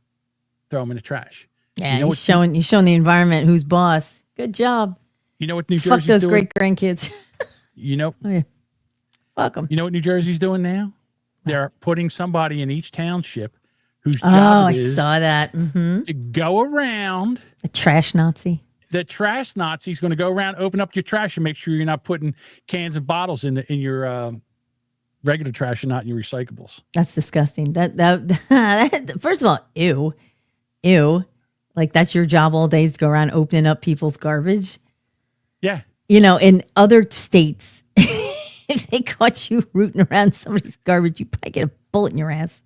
throw them in the trash. Yeah, you're showing the environment who's boss. Good job. You know what New Fuck Jersey's those doing? great grandkids. Fuck them. You know what New Jersey's doing now? They're putting somebody in each township whose job I is saw that. to go around. A trash Nazi. The trash Nazi's going to go around, open up your trash, and make sure you're not putting cans and bottles in your regular trash and not in your recyclables. That's disgusting. That first of all, ew. Like that's your job all day is to go around opening up people's garbage. Yeah. In other states, if they caught you rooting around somebody's garbage, you probably get a bullet in your ass.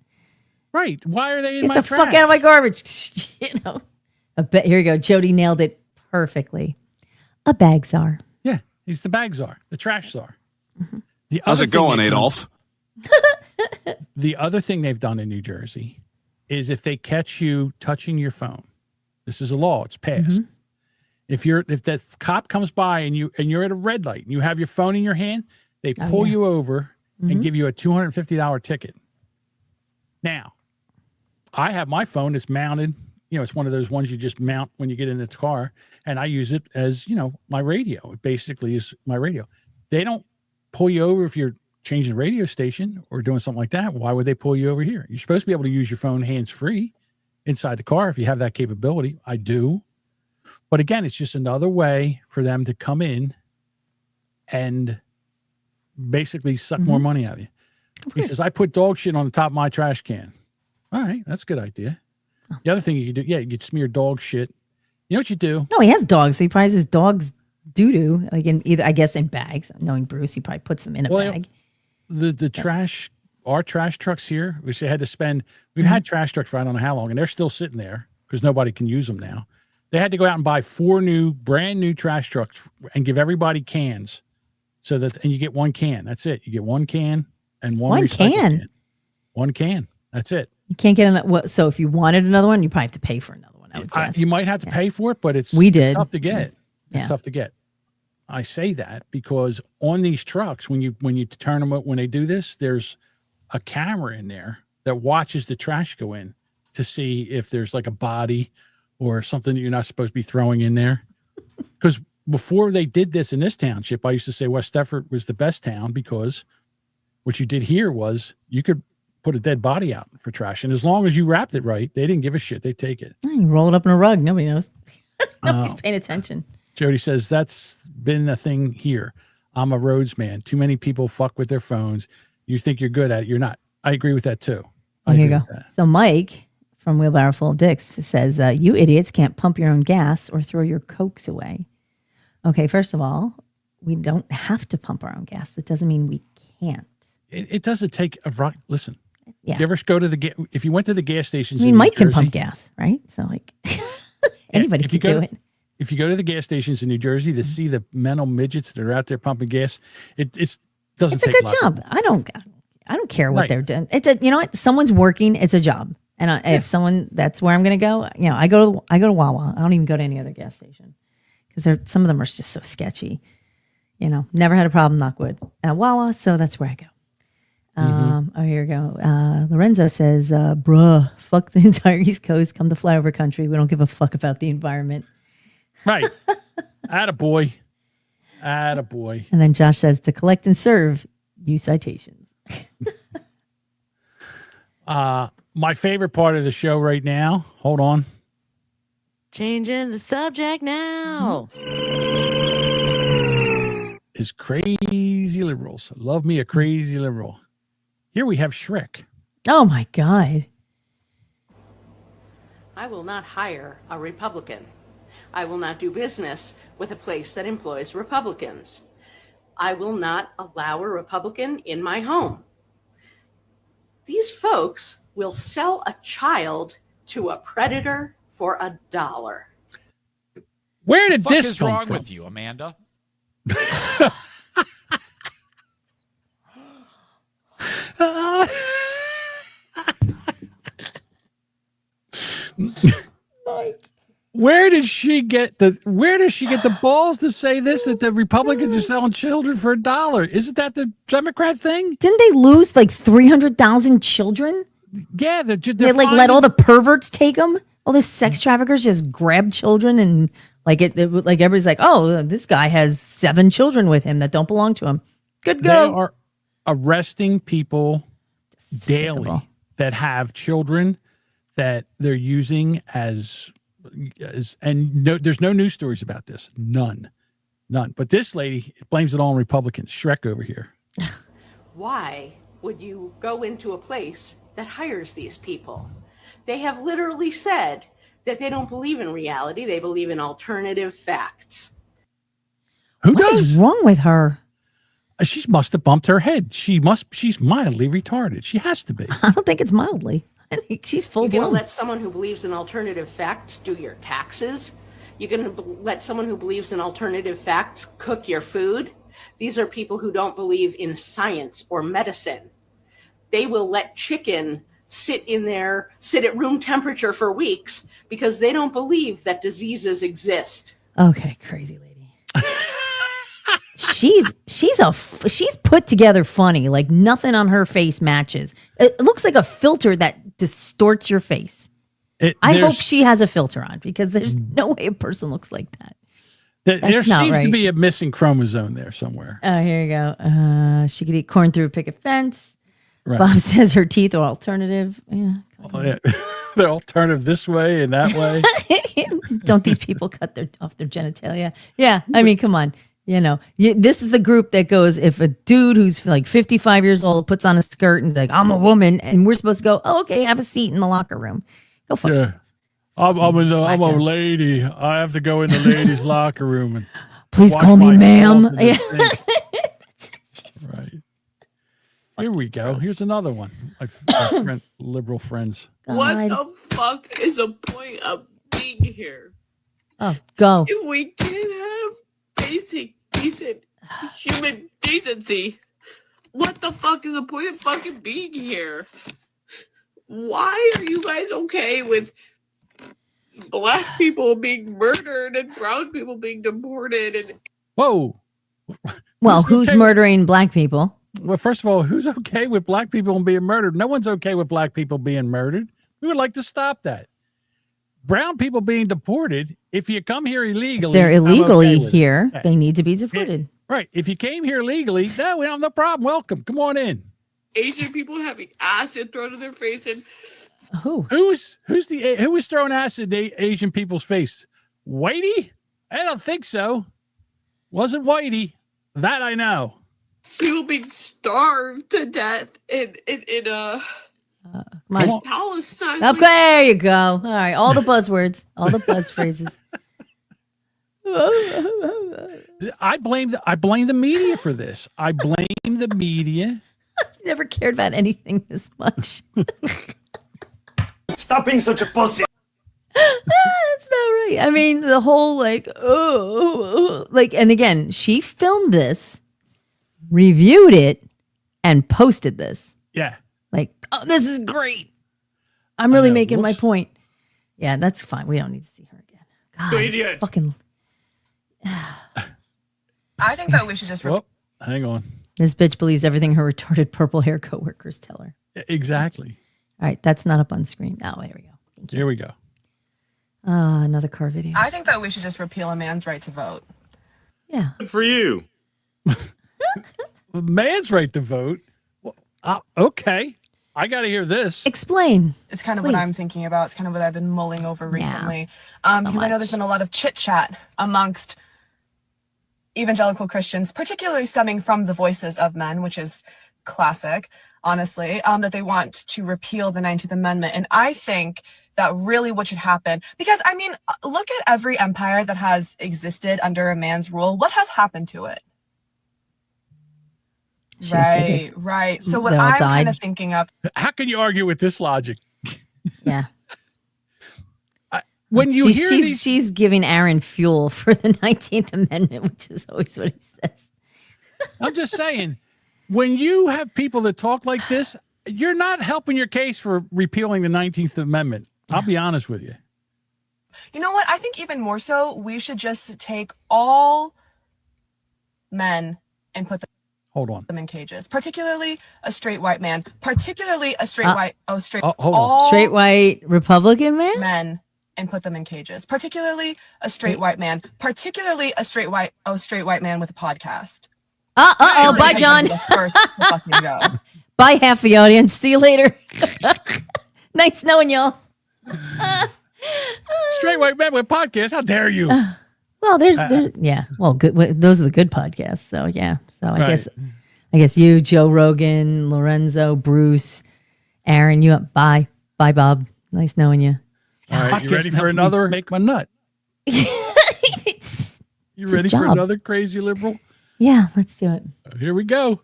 Right. Why are they in Get my the trash? fuck out of my garbage. I bet here you go. Jody nailed it perfectly. A bag czar. Yeah. He's the bag czar, the trash czar. How's it going, Adolf? The other thing they've done in New Jersey is if they catch you touching your phone, this is a law, it's passed. If that cop comes by and you're at a red light and you have your phone in your hand, they pull you over and give you a $250 ticket. Now, I have my phone that's mounted. It's one of those ones you just mount when you get in the car, and I use it as, my radio. It basically is my radio. They don't pull you over if you're changing the radio station or doing something like that. Why would they pull you over here? You're supposed to be able to use your phone hands-free inside the car if you have that capability. I do. But again, it's just another way for them to come in and basically suck more money out of you. He says, I put dog shit on the top of my trash can. All right, that's a good idea. The other thing you could do, you could smear dog shit. You know what you do? No, he has dogs. So he probably has his dog's doo-doo, like in either, I guess, in bags. Knowing Bruce, he probably puts them in a bag. The trash, our trash trucks here, which they had to spend, we've had trash trucks for I don't know how long, and they're still sitting there because nobody can use them now. They had to go out and buy 4 brand new trash trucks and give everybody cans. And you get 1 can. That's it. You get 1 can and one can. 1 can. That's it. You can't get another. So if you wanted another one, you probably have to pay for another one. I would guess. You might have to pay for it, but it's tough to get. It's tough to get. I say that because on these trucks, when you turn them up, when they do this, there's a camera in there that watches the trash go in to see if there's like a body or something that you're not supposed to be throwing in there. Because before they did this in this township, I used to say West Effort was the best town because what you did here was you could put a dead body out for trash. And as long as you wrapped it right, they didn't give a shit. They take it. You roll it up in a rug. Nobody knows. Nobody's paying attention. Jody says, that's been a thing here. I'm a roads man. Too many people fuck with their phones. You think you're good at it. You're not. I agree with that too. Here you go. So Mike from Wheelbarrow Full of Dicks says, you idiots can't pump your own gas or throw your Cokes away. Okay, first of all, we don't have to pump our own gas. That doesn't mean we can't. It doesn't take a rock. Listen. Yeah. You ever go to if you went to the gas stations? I mean, Mike can pump gas, right? So like anybody can do it. If you go to the gas stations in New Jersey to see the mental midgets that are out there pumping gas, it doesn't. It's a good job. I don't care what they're doing. You know what? Someone's working. It's a job. And if someone, that's where I'm going to go. You know, I go to Wawa. I don't even go to any other gas station because some of them are just so sketchy. You know, never had a problem, knock wood, at Wawa. So that's where I go. Oh, here we go. Lorenzo says, bruh, fuck the entire East Coast. Come to flyover country. We don't give a fuck about the environment. Right. Attaboy. Attaboy. And then Josh says, to collect and serve, use citations. My favorite part of the show right now, hold on. Changing the subject now. Is crazy liberals. Love me a crazy liberal. Here we have Shrek. Oh my God. I will not hire a Republican. I will not do business with a place that employs Republicans. I will not allow a Republican in my home. These folks will sell a child to a predator for $1. Where did What the fuck this is come wrong from? with you, Amanda? Where does she get the balls to say this, that the Republicans are selling children for $1? Isn't that the Democrat thing? Didn't they lose like 300,000 children? Yeah, they like let all the perverts take them. All the sex traffickers just grab children and like like everybody's like, oh, this guy has 7 children with him that don't belong to him. Good go. They are arresting people daily that have children that they're using as and no, there's no news stories about this. None. But this lady blames it all on Republicans. Shrek over here. Why would you go into a place that hires these people? They have literally said that they don't believe in reality. They believe in alternative facts. What is wrong with her? She must have bumped her head. She's mildly retarded. She has to be. I don't think it's mildly. I think she's full You're going to blown. let someone who believes in alternative facts do your taxes? You're going to let someone who believes in alternative facts cook your food? These are people who don't believe in science or medicine. They will let chicken sit at room temperature for weeks because they don't believe that diseases exist. Okay, crazy lady. she's put together funny. Like nothing on her face matches. It looks like a filter that distorts your face. I hope she has a filter on because there's no way a person looks like that. There seems to be a missing chromosome there somewhere. Oh, here you go. She could eat corn through a picket fence. Right. Bob says her teeth are alternative. Yeah. Oh, yeah. They're alternative this way and that way. Don't these people cut off their genitalia? Yeah. I mean, come on. You know, this is the group that goes, if a dude who's like 55 years old puts on a skirt and is like, I'm a woman, and we're supposed to go, oh, okay, have a seat in the locker room. Go fuck yourself. I'm a lady. I have to go in the ladies' locker room and please wash call me my ma'am. balls in the sink. Right. Here we go. Here's another one. My liberal friends. What the fuck is the point of being here? Oh, go. If we can't have basic, decent human decency, what the fuck is the point of fucking being here? Why are you guys okay with black people being murdered and brown people being deported? And whoa. Well, who's murdering black people? Well, first of all, who's okay with black people being murdered? No one's okay with black people being murdered. We would like to stop that. Brown people being deported, if you come here illegally. They're illegally I'm okay with here. it. They need to be deported. Right. If you came here legally, no, we don't have no problem. Welcome. Come on in. Asian people having acid thrown in their face, and who was throwing acid in Asian people's face? Whitey? I don't think so. Wasn't Whitey. That I know. people being starved to death in Palestine. There you go. All right, all the buzzwords, all the buzz phrases. I blame the media for this. I blame the media. I've never cared about anything this much. Stop being such a pussy. That's about right. I mean, the whole like, and again, she filmed this, reviewed it, and posted this. Yeah. Like, oh, this is great. I'm really making my point. Yeah, that's fine. We don't need to see her again. God, idiot. Fucking. I think that we should just. Hang on. This bitch believes everything her retarded purple hair coworkers tell her. Exactly. All right, that's not up on screen. Oh, there we go. Thank you. Here we go. Another car video. I think that we should just repeal a man's right to vote. Yeah. Good for you. Man's right to vote. Well, okay. I got to hear this. Explain. It's kind of Please. what I'm thinking about. It's kind of what I've been mulling over recently. so Because I know there's been a lot of chit chat amongst evangelical Christians, particularly stemming from the voices of men, which is classic, honestly, that they want to repeal the 19th Amendment. And I think that really what should happen, because I mean, look at every empire that has existed under a man's rule. What has happened to it? Right. So what I'm kind of thinking of. How can you argue with this logic? Yeah. When you hear she's giving Aaron fuel for the 19th Amendment, which is always what he says. I'm just saying, when you have people that talk like this, you're not helping your case for repealing the 19th Amendment. I'll be honest with you. You know what? I think even more so, we should just take all men and put them in cages, particularly a straight white man, particularly a straight straight white Republican man? Men and put them in cages, particularly a straight white man, particularly a straight white man with a podcast. Bye, John. First to fucking go. Bye, half the audience. See you later. Nice knowing y'all. Straight white man with podcasts. How dare you? Well, there's yeah. Well, good. Those are the good podcasts. So yeah. So I guess you, Joe Rogan, Lorenzo, Bruce, Aaron. You up? Bye, Bob. Nice knowing you. All right, you ready for another? Make my nut. You ready for another crazy liberal? Yeah, let's do it. Here we go.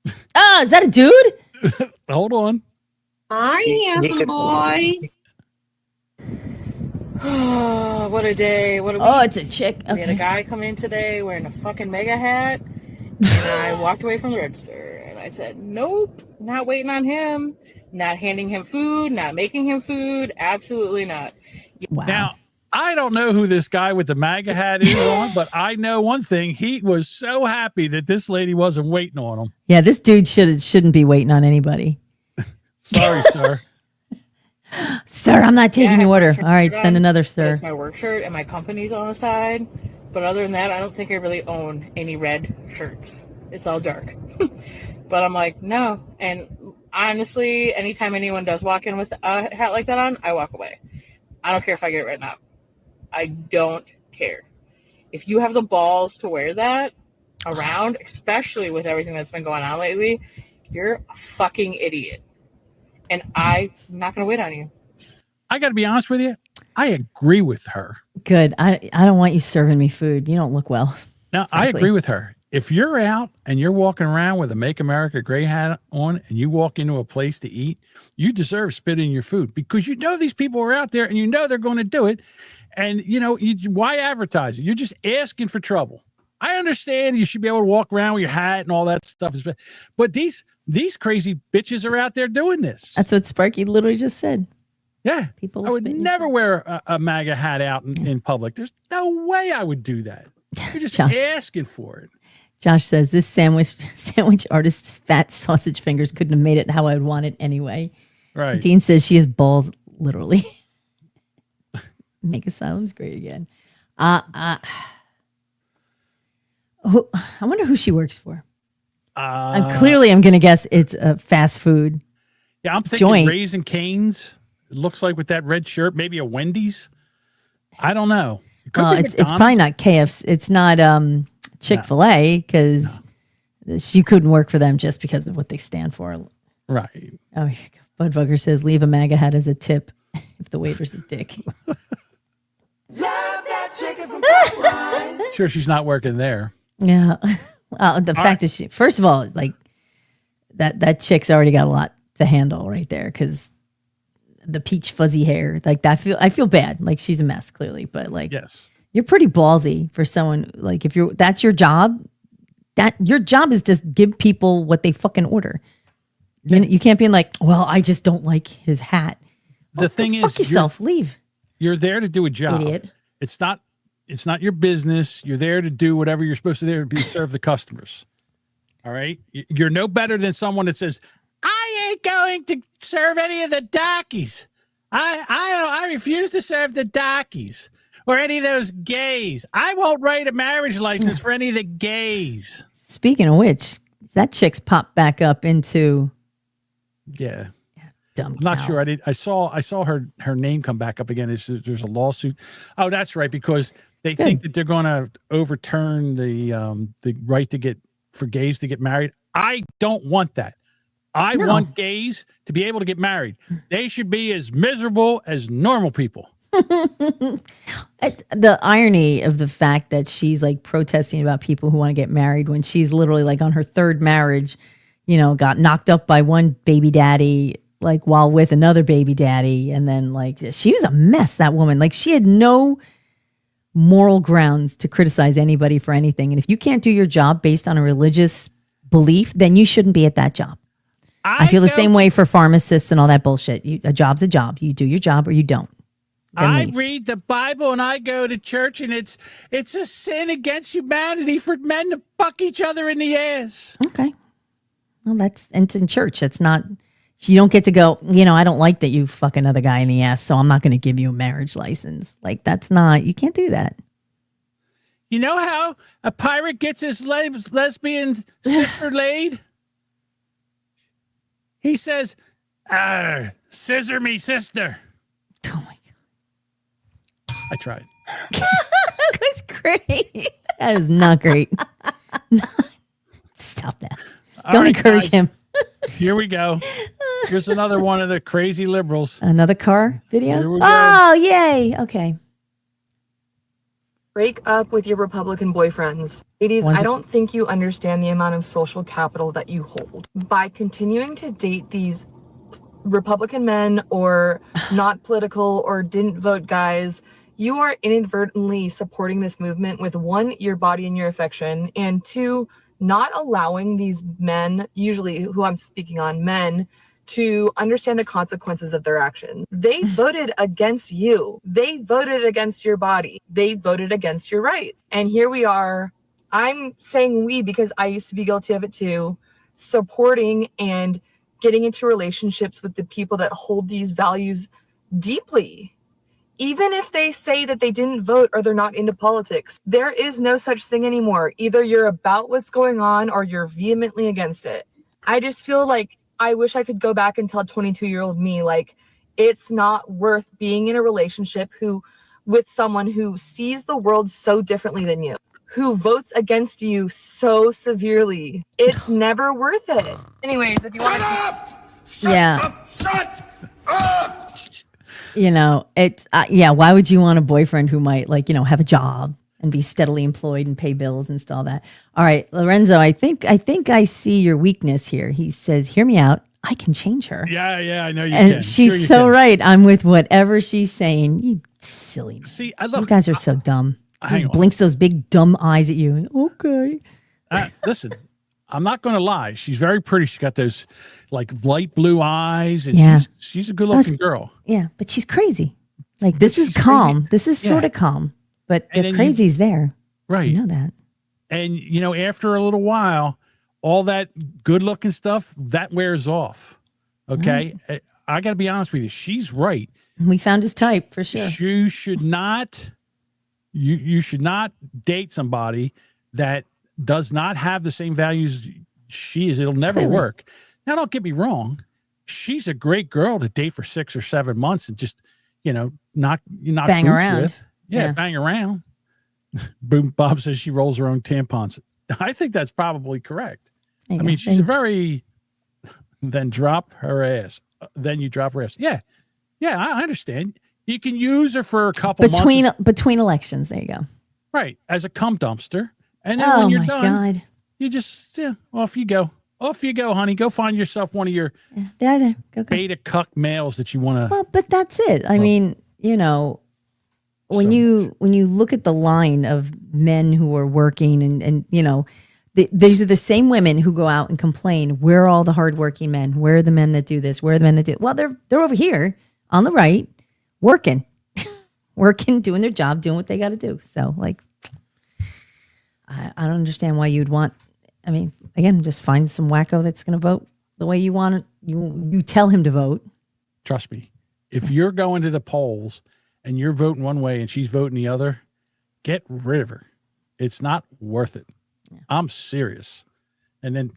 Is that a dude? Hold on. Hi, Apple boy. Oh, what a day. What a week. Oh, it's a chick. We had a guy come in today wearing a fucking mega hat, and I walked away from the register, and I said, nope, not waiting on him, not handing him food, not making him food, absolutely not. Wow. Now, I don't know who this guy with the MAGA hat is on, but I know one thing. He was so happy that this lady wasn't waiting on him. Yeah, this dude shouldn't be waiting on anybody. Sorry, sir. Sir, I'm not taking your order. All right, send another sir. That's my work shirt and my company's on the side. But other than that, I don't think I really own any red shirts. It's all dark. But I'm like, no. And honestly, anytime anyone does walk in with a hat like that on, I walk away. I don't care if I get written up. I don't care. If you have the balls to wear that around, especially with everything that's been going on lately, you're a fucking idiot. And I'm not going to wait on you. I got to be honest with you. I agree with her. Good. I don't want you serving me food. You don't look well. Now, I agree with her. If you're out and you're walking around with a Make America Great hat on and you walk into a place to eat, you deserve spit in your food because you know these people are out there and you know they're going to do it. And, why advertise it? You're just asking for trouble. I understand you should be able to walk around with your hat and all that stuff. But these crazy bitches are out there doing this. That's what Sparky literally just said. Yeah. People I would never wear a MAGA hat out in public. There's no way I would do that. You're just asking for it. Josh says this sandwich artist's fat sausage fingers couldn't have made it how I would want it anyway. Right. Dean says she has balls, literally. Make asylums great again. I wonder who she works for. Clearly, I'm going to guess it's a fast food. Yeah, I'm thinking joint. Raising Cane's. It looks like with that red shirt, maybe a Wendy's. I don't know. It's probably not KFC. It's not Chick-fil-A because she couldn't work for them just because of what they stand for. Right. Oh, Budbugger says, leave a MAGA hat as a tip if the waiter's a dick. Sure, she's not working there. Yeah. The fact is, first of all, like that chick's already got a lot to handle right there because the peach fuzzy hair, like that. I feel bad. Like she's a mess, clearly, but like, yes, you're pretty ballsy for someone. Like if that's your job, that your job is to give people what they fucking order. You can't be like, well, I just don't like his hat. The thing is, fuck yourself. Leave. You're there to do a job. Idiot. It's not your business. You're there to do whatever you're supposed to do to serve the customers. All right. You're no better than someone that says, I ain't going to serve any of the darkies. I refuse to serve the darkies or any of those gays. I won't write a marriage license for any of the gays. Speaking of which, that chick's popped back up into. Yeah. Dumb. I'm not sure. I saw her name come back up again. There's a lawsuit. Oh, that's right, because they think that they're going to overturn the right for gays to get married. I don't want that. I want gays to be able to get married. They should be as miserable as normal people. The irony of the fact that she's like protesting about people who want to get married when she's literally like on her third marriage, got knocked up by one baby daddy, like while with another baby daddy. And then like, she was a mess, that woman. Like she had no moral grounds to criticize anybody for anything. And if you can't do your job based on a religious belief, then you shouldn't be at that job. I feel the same way for pharmacists and all that bullshit. A job's a job. You do your job or you don't. I read the Bible and I go to church, and it's a sin against humanity for men to fuck each other in the ass. Okay. Well, it's in church. It's not, you don't get to go, I don't like that you fuck another guy in the ass, so I'm not going to give you a marriage license. Like, you can't do that. You know how a pirate gets his lesbian sister laid? He says, scissor me, sister. Oh, my God. I tried. That was great. That is not great. Stop that. Don't encourage him. Here we go. Here's another one of the crazy liberals. Another car video? Here we go. Oh, yay. Okay. Break up with your Republican boyfriends. Ladies, I don't think you understand the amount of social capital that you hold. By continuing to date these Republican men or not political or didn't vote guys, you are inadvertently supporting this movement with one, your body and your affection, and two, not allowing these men, usually who I'm speaking on, men, to understand the consequences of their actions. They voted against you. They voted against your body. They voted against your rights. And here we are. I'm saying we because I used to be guilty of it too, supporting and getting into relationships with the people that hold these values deeply. Even if they say that they didn't vote or they're not into politics, there is no such thing anymore. Either you're about what's going on or you're vehemently against it. I just feel like I wish I could go back and tell 22-year-old me, like, it's not worth being in a relationship with someone who sees the world so differently than you, who votes against you so severely. It's never worth it. Anyways, if you want to Shut up! It's why would you want a boyfriend who might have a job and be steadily employed and pay bills and all that? All right, Lorenzo, I think I see your weakness here. He says, hear me out. I can change her. Yeah, I know you and can. She's so right. I'm with whatever she's saying. You silly man. See, you guys are so dumb. Just blinks those big dumb eyes at you. Okay. Listen, I'm not going to lie. She's very pretty. She's got those like light blue eyes, and she's a good looking girl. Yeah, but she's crazy. Like this is calm. Crazy. This is sort of calm, but the crazy's there. Right. You know that. And after a little while, all that good looking stuff that wears off. Okay. Right. I got to be honest with you. She's right. We found his type for sure. You should not. You should not date somebody that does not have the same values It'll never Clearly. work. Now, don't get me wrong. She's a great girl to date for 6 or 7 months and just, knock Bang boots around. with. Yeah, bang around. Boom. Bob says she rolls her own tampons. I think that's probably correct. There you I go. mean, she's a very, then drop her ass. Then you drop her ass. Yeah. Yeah, I understand. You can use her for a couple months. Between elections. There you go. Right. As a cum dumpster. And then when you're my done, God. you just, off you go. Off you go, honey. Go find yourself one of your There. Go. beta cuck males that you want to. Well, but that's it. I mean, when you look at the line of men who are working and these are the same women who go out and complain, where are all the hardworking men? Where are the men that do this? Where are the men that do? Well, they're over here on the right, working, doing their job, doing what they got to do. So, I don't understand why you'd want. I mean, again, just find some wacko that's going to vote the way you want it. You tell him to vote. Trust me, if you're going to the polls and you're voting one way and she's voting the other, get rid of her. It's not worth it. Yeah. I'm serious. And then,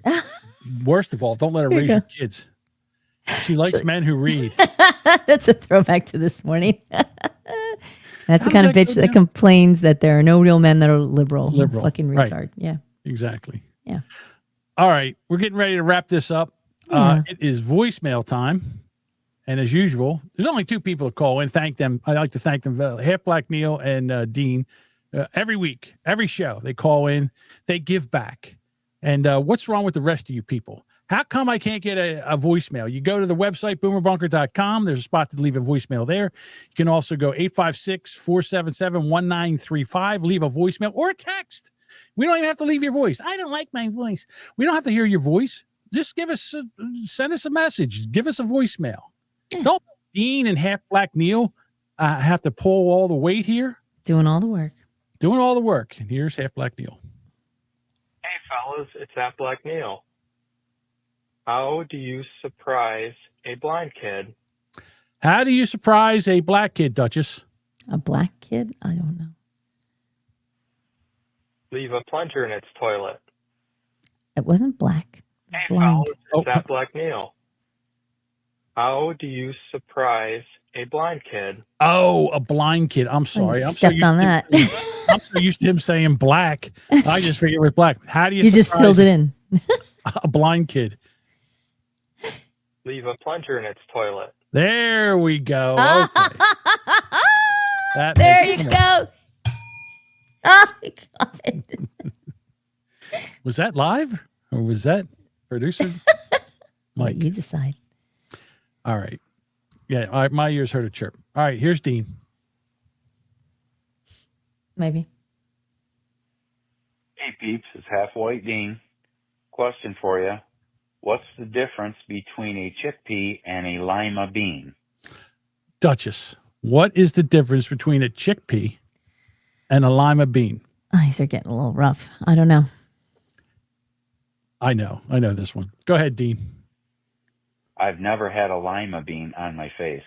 worst of all, don't let her raise your kids. She likes men who read. That's a throwback to this morning. That's the kind of bitch that complains that there are no real men that are liberal. Fucking retard. Right. Yeah. Exactly. Yeah. All right. We're getting ready to wrap this up. Yeah. It is voicemail time. And as usual, there's only 2 people to call in. Thank them. I like to thank them. Half Black Neil and Dean. Every week, every show, they call in. They give back. And what's wrong with the rest of you people? How come I can't get a voicemail? You go to the website, boomerbunker.com. There's a spot to leave a voicemail there. You can also go 856-477-1935. Leave a voicemail or a text. We don't even have to leave your voice. I don't like my voice. We don't have to hear your voice. Just send us a message. Give us a voicemail. Yeah. Don't Dean and Half Black Neil have to pull all the weight here. Doing all the work. And here's Half Black Neil. Hey, fellas. It's Half Black Neil. How do you surprise a blind kid? How do you surprise a black kid, Duchess? A black kid? I don't know. Leave a plunger in its toilet. It wasn't black. Hey, Blind. fellas. It's Half Black Neil. How do you surprise a blind kid? Oh, a blind kid. I'm sorry. I'm stepped on that. I'm so used to him saying black. I just figured it was black. How do you just filled it in. A blind kid. Leave a plunger in its toilet. There we go. Okay. There you go. Oh, my God. Was that live or was that producer? Mike. You decide. All right. Yeah, my ears heard a chirp. All right, here's Dean. Maybe. Hey, peeps, it's Half White Dean. Question for you. What's the difference between a chickpea and a lima bean? Duchess, what is the difference between a chickpea and a lima bean? Oh, these are getting a little rough. I don't know. I know this one. Go ahead, Dean. I've never had a lima bean on my face.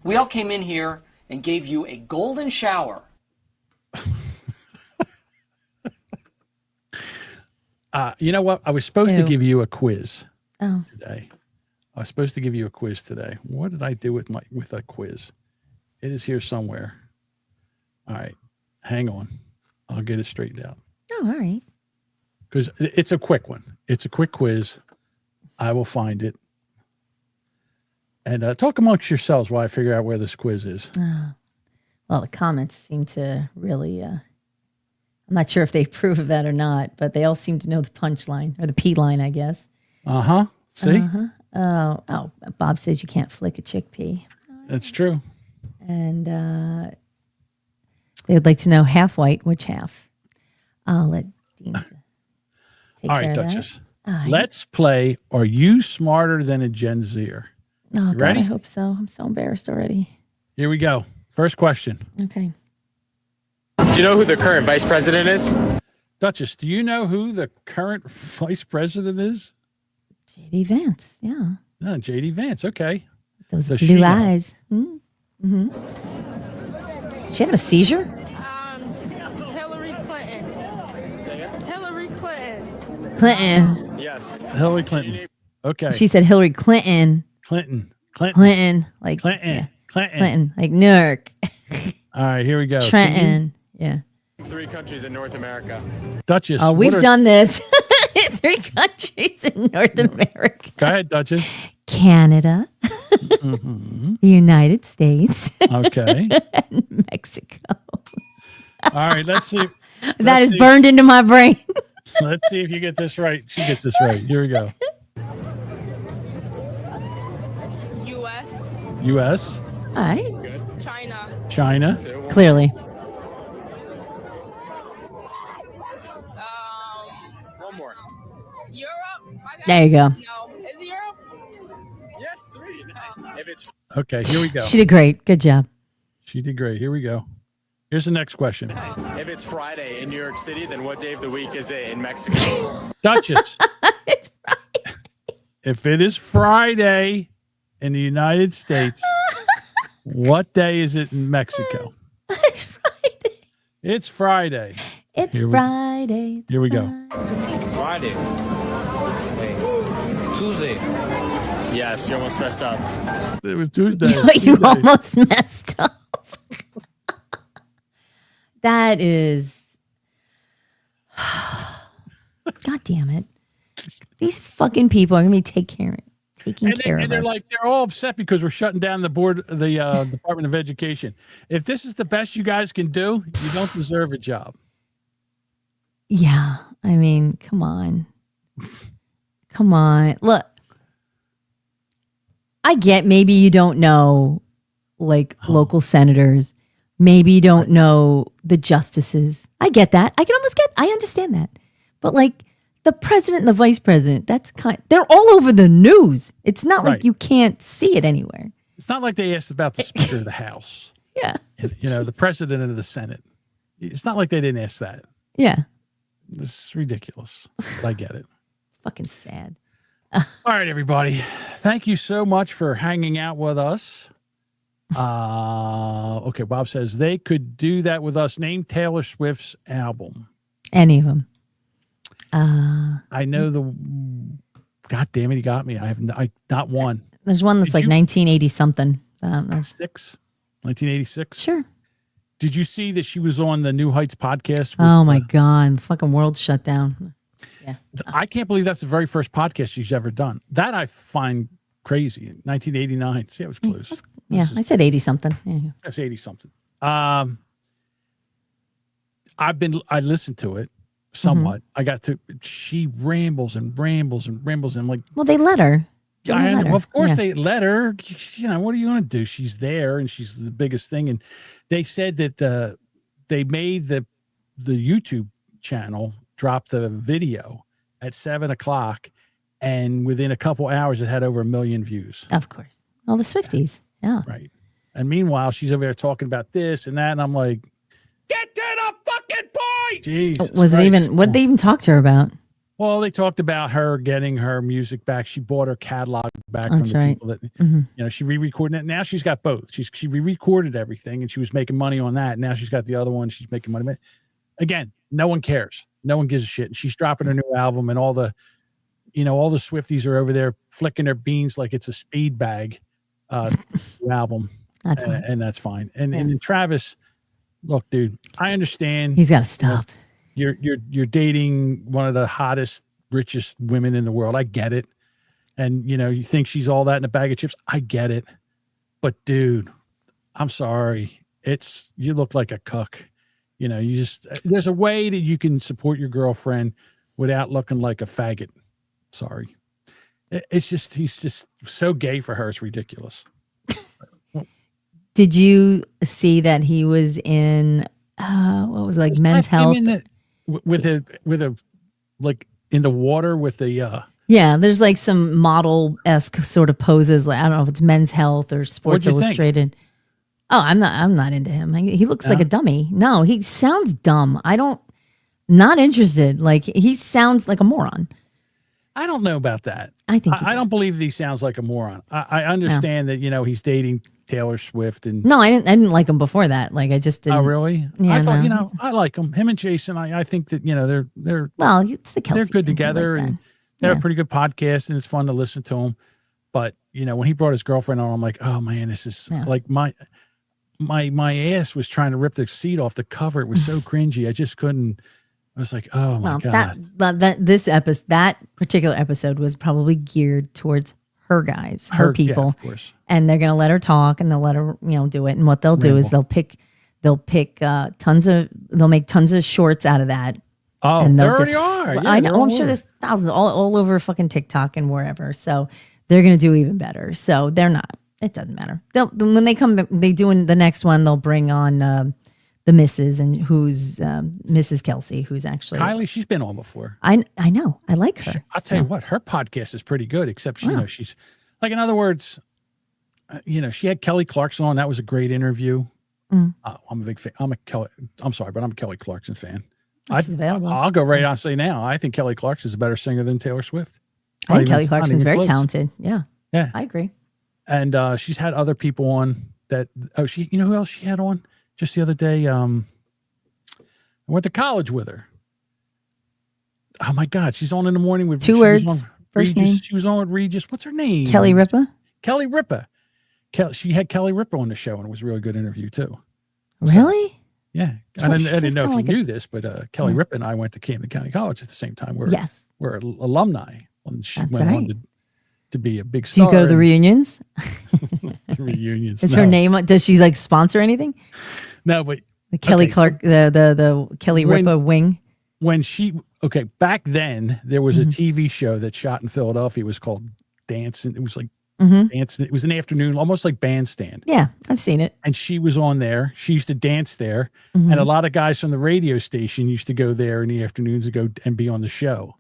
We all came in here and gave you a golden shower. You know what? I was supposed to give you a quiz today. I was supposed to give you a quiz today. What did I do with a quiz? It is here somewhere. All right. Hang on. I'll get it straightened out. Oh, all right. Because it's a quick one. It's a quick quiz. I will find it. And talk amongst yourselves while I figure out where this quiz is. Well, the comments seem to really, I'm not sure if they approve of that or not, but they all seem to know the punchline or the P line, I guess. Uh-huh. See? Oh, Bob says you can't flick a chickpea. That's true. And they would like to know half white, which half? I'll let Dean take all care right, of Duchess. That. All right. Let's play Are You Smarter Than a Gen Zer? Oh, You God, ready? I hope so. I'm so embarrassed already. Here we go. First question. Okay. Do you know who the current vice president is? Duchess, do you know who the current vice president is? J.D. Vance, yeah. No, J.D. Vance, okay. Those Does she blue know? eyes. Mm-hmm. Is she having a seizure? Hillary Clinton. Hillary Clinton. Clinton. Yes. Hillary Clinton. Okay. She said Hillary Clinton. Clinton. Like Clinton. Clinton. Like Newark. All right, here we go. Trenton. Yeah. 3 countries in North America. Duchess. Oh, we've done this. 3 countries in North America. Go ahead, Duchess. Canada, the United States, Okay. and Mexico. All right, let's see. That is burned into my brain. Let's see if you get this right. She gets this right. Here we go. U.S. U.S. All right. China. China. Clearly. One more. Europe. There you go. No, is it Europe? Yes, 3. Nice. If it's Okay, here we go. She did great. Good job. She did great. Here we go. Here's the next question. if it's Friday in New York City, then what day of the week is it in Mexico? Duchess. It's Friday. If it is Friday in the United States, what day is it in Mexico? It's Friday. It's Friday. It's Here we- Friday. Here we go. Friday. Tuesday. Yes, you almost messed up. It was Tuesday. You almost messed up. That is. God damn it. These fucking people are going to be taking care of they're us. like, they're all upset because we're shutting down the Department of Education. If this is the best you guys can do, you don't deserve a job. Yeah. I mean, come on. Come on. Look, I get maybe you don't know like local senators. Maybe you don't know the justices. I get that. I understand that. But like the president and the vice president, they're all over the news. It's not like you can't see it anywhere. It's not like they asked about the Speaker of the House. Yeah. The president of the Senate. It's not like they didn't ask that. Yeah. It's ridiculous. But I get it. It's fucking sad. All right, everybody. Thank you so much for hanging out with us. Okay, Bob says they could do that with us. Name Taylor Swift's album. Any of them. I know God damn it, he got me. Not one. There's one that's like 1980 something. 1986. Sure. Did you see that she was on the New Heights podcast? Oh my God. The fucking world shut down. Yeah. I can't believe that's the very first podcast she's ever done. That I find crazy. 1989. See, I was close. Yeah, I said 80 something. Yeah. That's 80 something. I listened to it somewhat. She rambles and rambles and rambles. And I'm like, well, they let her. Well, of course they let her. What are you going to do? She's there and she's the biggest thing. And they said that they made the YouTube channel drop the video at 7:00, and within a couple hours it had over 1 million views. Of course. All the Swifties. Yeah. Right. And meanwhile, she's over there talking about this and that, and I'm like, get to the fucking point. Jesus. What did they even talk to her about? Well, they talked about her getting her music back. She bought her catalog back That's from the right. people that, she re-recorded it. Now she's got both. She re-recorded everything and she was making money on that. Now she's got the other one. She's making money. Again, no one cares. No one gives a shit. And she's dropping her new album and all the Swifties are over there flicking their beans like it's a speed bag album. That's fine. And that's fine. And Travis, look, dude, I understand. He's got to stop. You're dating one of the hottest, richest women in the world. I get it. And you think she's all that in a bag of chips. I get it. But dude, I'm sorry. You look like a cuck. There's a way that you can support your girlfriend without looking like a faggot. Sorry. He's just so gay for her. It's ridiculous. Did you see that he was in what was it, like Men's Health? With a like in the water with the yeah, there's like some model-esque sort of poses. Like I don't know if it's Men's Health or Sports Illustrated. Oh, I'm not into him. He looks like a dummy. No, he sounds dumb. Not interested. Like he sounds like a moron. I don't know about that. I think I don't believe that he sounds like a moron. I understand that he's dating Taylor Swift and. No, I didn't like him before that. Like I just didn't. Oh, really? Yeah, I thought, no. I like him. Him and Jason, I think that, they're Well, it's the Kelsey. they're good thing. I together like and that. they're Yeah. a pretty good podcast and it's fun to listen to them. But, when he brought his girlfriend on, I'm like, oh man, this is like my ass was trying to rip the seat off the cover. It was so cringy. I just couldn't. I was like, oh my God. That particular episode was probably geared towards her guys, her people. Yeah, of course. And they're going to let her talk and they'll let her, do it. And what they'll do is they'll make tons of shorts out of that. Oh, and there they'll already are. Yeah, I know. they're all I'm sure over. there's thousands all over fucking TikTok and wherever. So they're going to do even better. So they're not. It doesn't matter. When they come, they do in the next one. They'll bring on the Mrs. and who's Mrs. Kelsey, who's actually Kylie. She's been on before. I know. I like her. I'll tell you what, her podcast is pretty good. Except she's like, in other words, she had Kelly Clarkson on. That was a great interview. I'm a big fan. I'm sorry, but I'm a Kelly Clarkson fan. I'll go right out and say now, I think Kelly Clarkson is a better singer than Taylor Swift. I think Kelly Clarkson's very talented. Yeah. Yeah. I agree. And she's had other people on that. Oh, who else she had on just the other day? I went to college with her. Oh my God. She's on in the morning with two words. First name. She was on with Regis. What's her name? Kelly Ripa. Kelly Ripa. She had Kelly Ripa on the show and it was a really good interview too. Really? So, yeah. I didn't know if you knew this, but Kelly Ripa and I went to Camden County College at the same time. We're alumni. And she went on to be a big star. Do you go to the reunions? Reunions. Is her name? Does she sponsor anything? No, but the Kelly Clark, the Kelly Ripa wing. When back then there was a TV show that shot in Philadelphia. It was called Dancing. It was like dancing. It was an afternoon, almost like Bandstand. Yeah, I've seen it. And she was on there. She used to dance there, and a lot of guys from the radio station used to go there in the afternoons to go and be on the show.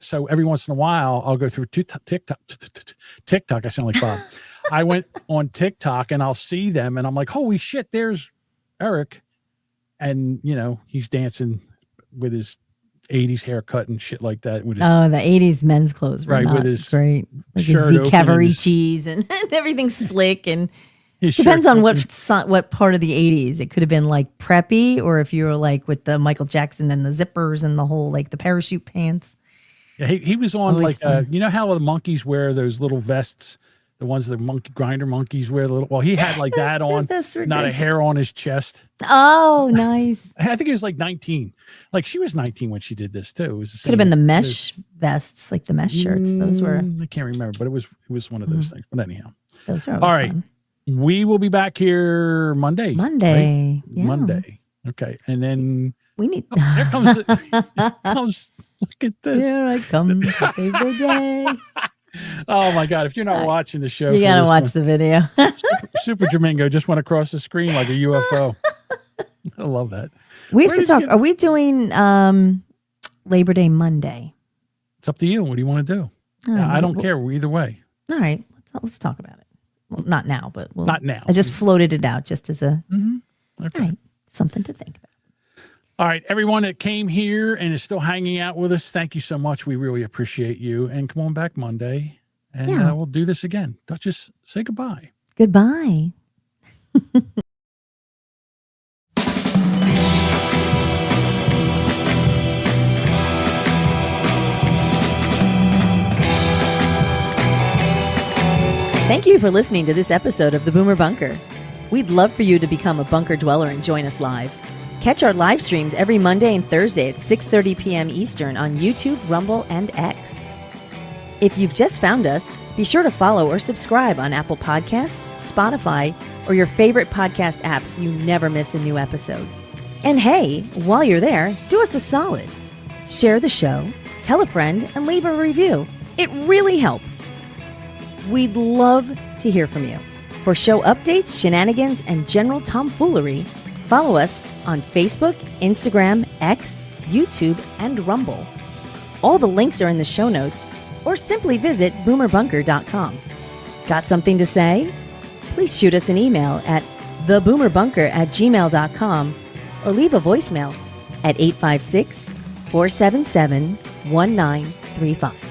So every once in a while, I'll go through TikTok. I sound like Bob. I went on TikTok and I'll see them and I'm like, holy shit, there's Eric. And, he's dancing with his 80s haircut and shit like that. With his, the 80s men's clothes were not with his great. Like shirt his open Cavaricis and everything's slick. And depends on what part of the 80s. It could have been like preppy, or if you were like with the Michael Jackson and the zippers and the whole like the parachute pants. Yeah, he was on Always like how the monkeys wear those little vests, the ones that grinder monkeys wear. He had like that on, not a hair on his chest. Oh, nice. I think he was like 19. Like she was 19 when she did this too. It was the could have been the mesh vests, like the mesh shirts. Those were. I can't remember, but it was one of those things. But anyhow, those were all right. Fun. We will be back here Monday. Right? Yeah. Monday. Okay, and then we need. There comes. Look at this. Here I come to save the day. Oh my God! If you're not watching the show, you gotta watch the video. Super Jamingo just went across the screen like a UFO. I love that. We have to talk. Are we doing Labor Day Monday? It's up to you. What do you want to do? I don't care. Either way. All right. Let's talk about it. Well, not now, but not now. I just floated it out just as a okay. All right, something to think about. All right, everyone that came here and is still hanging out with us, thank you so much. We really appreciate you. And come on back Monday, and we'll do this again. Duchess, say goodbye. Goodbye. Thank you for listening to this episode of The Boomer Bunker. We'd love for you to become a bunker dweller and join us live. Catch our live streams every Monday and Thursday at 6:30 p.m. Eastern on YouTube, Rumble, and X. If you've just found us, be sure to follow or subscribe on Apple Podcasts, Spotify, or your favorite podcast apps so you never miss a new episode. And hey, while you're there, do us a solid. Share the show, tell a friend, and leave a review. It really helps. We'd love to hear from you. For show updates, shenanigans, and general tomfoolery, follow us on Facebook, Instagram, X, YouTube, and Rumble. All the links are in the show notes, or simply visit boomerbunker.com. Got something to say? Please shoot us an email at theboomerbunker@gmail.com or leave a voicemail at 856-477-1935.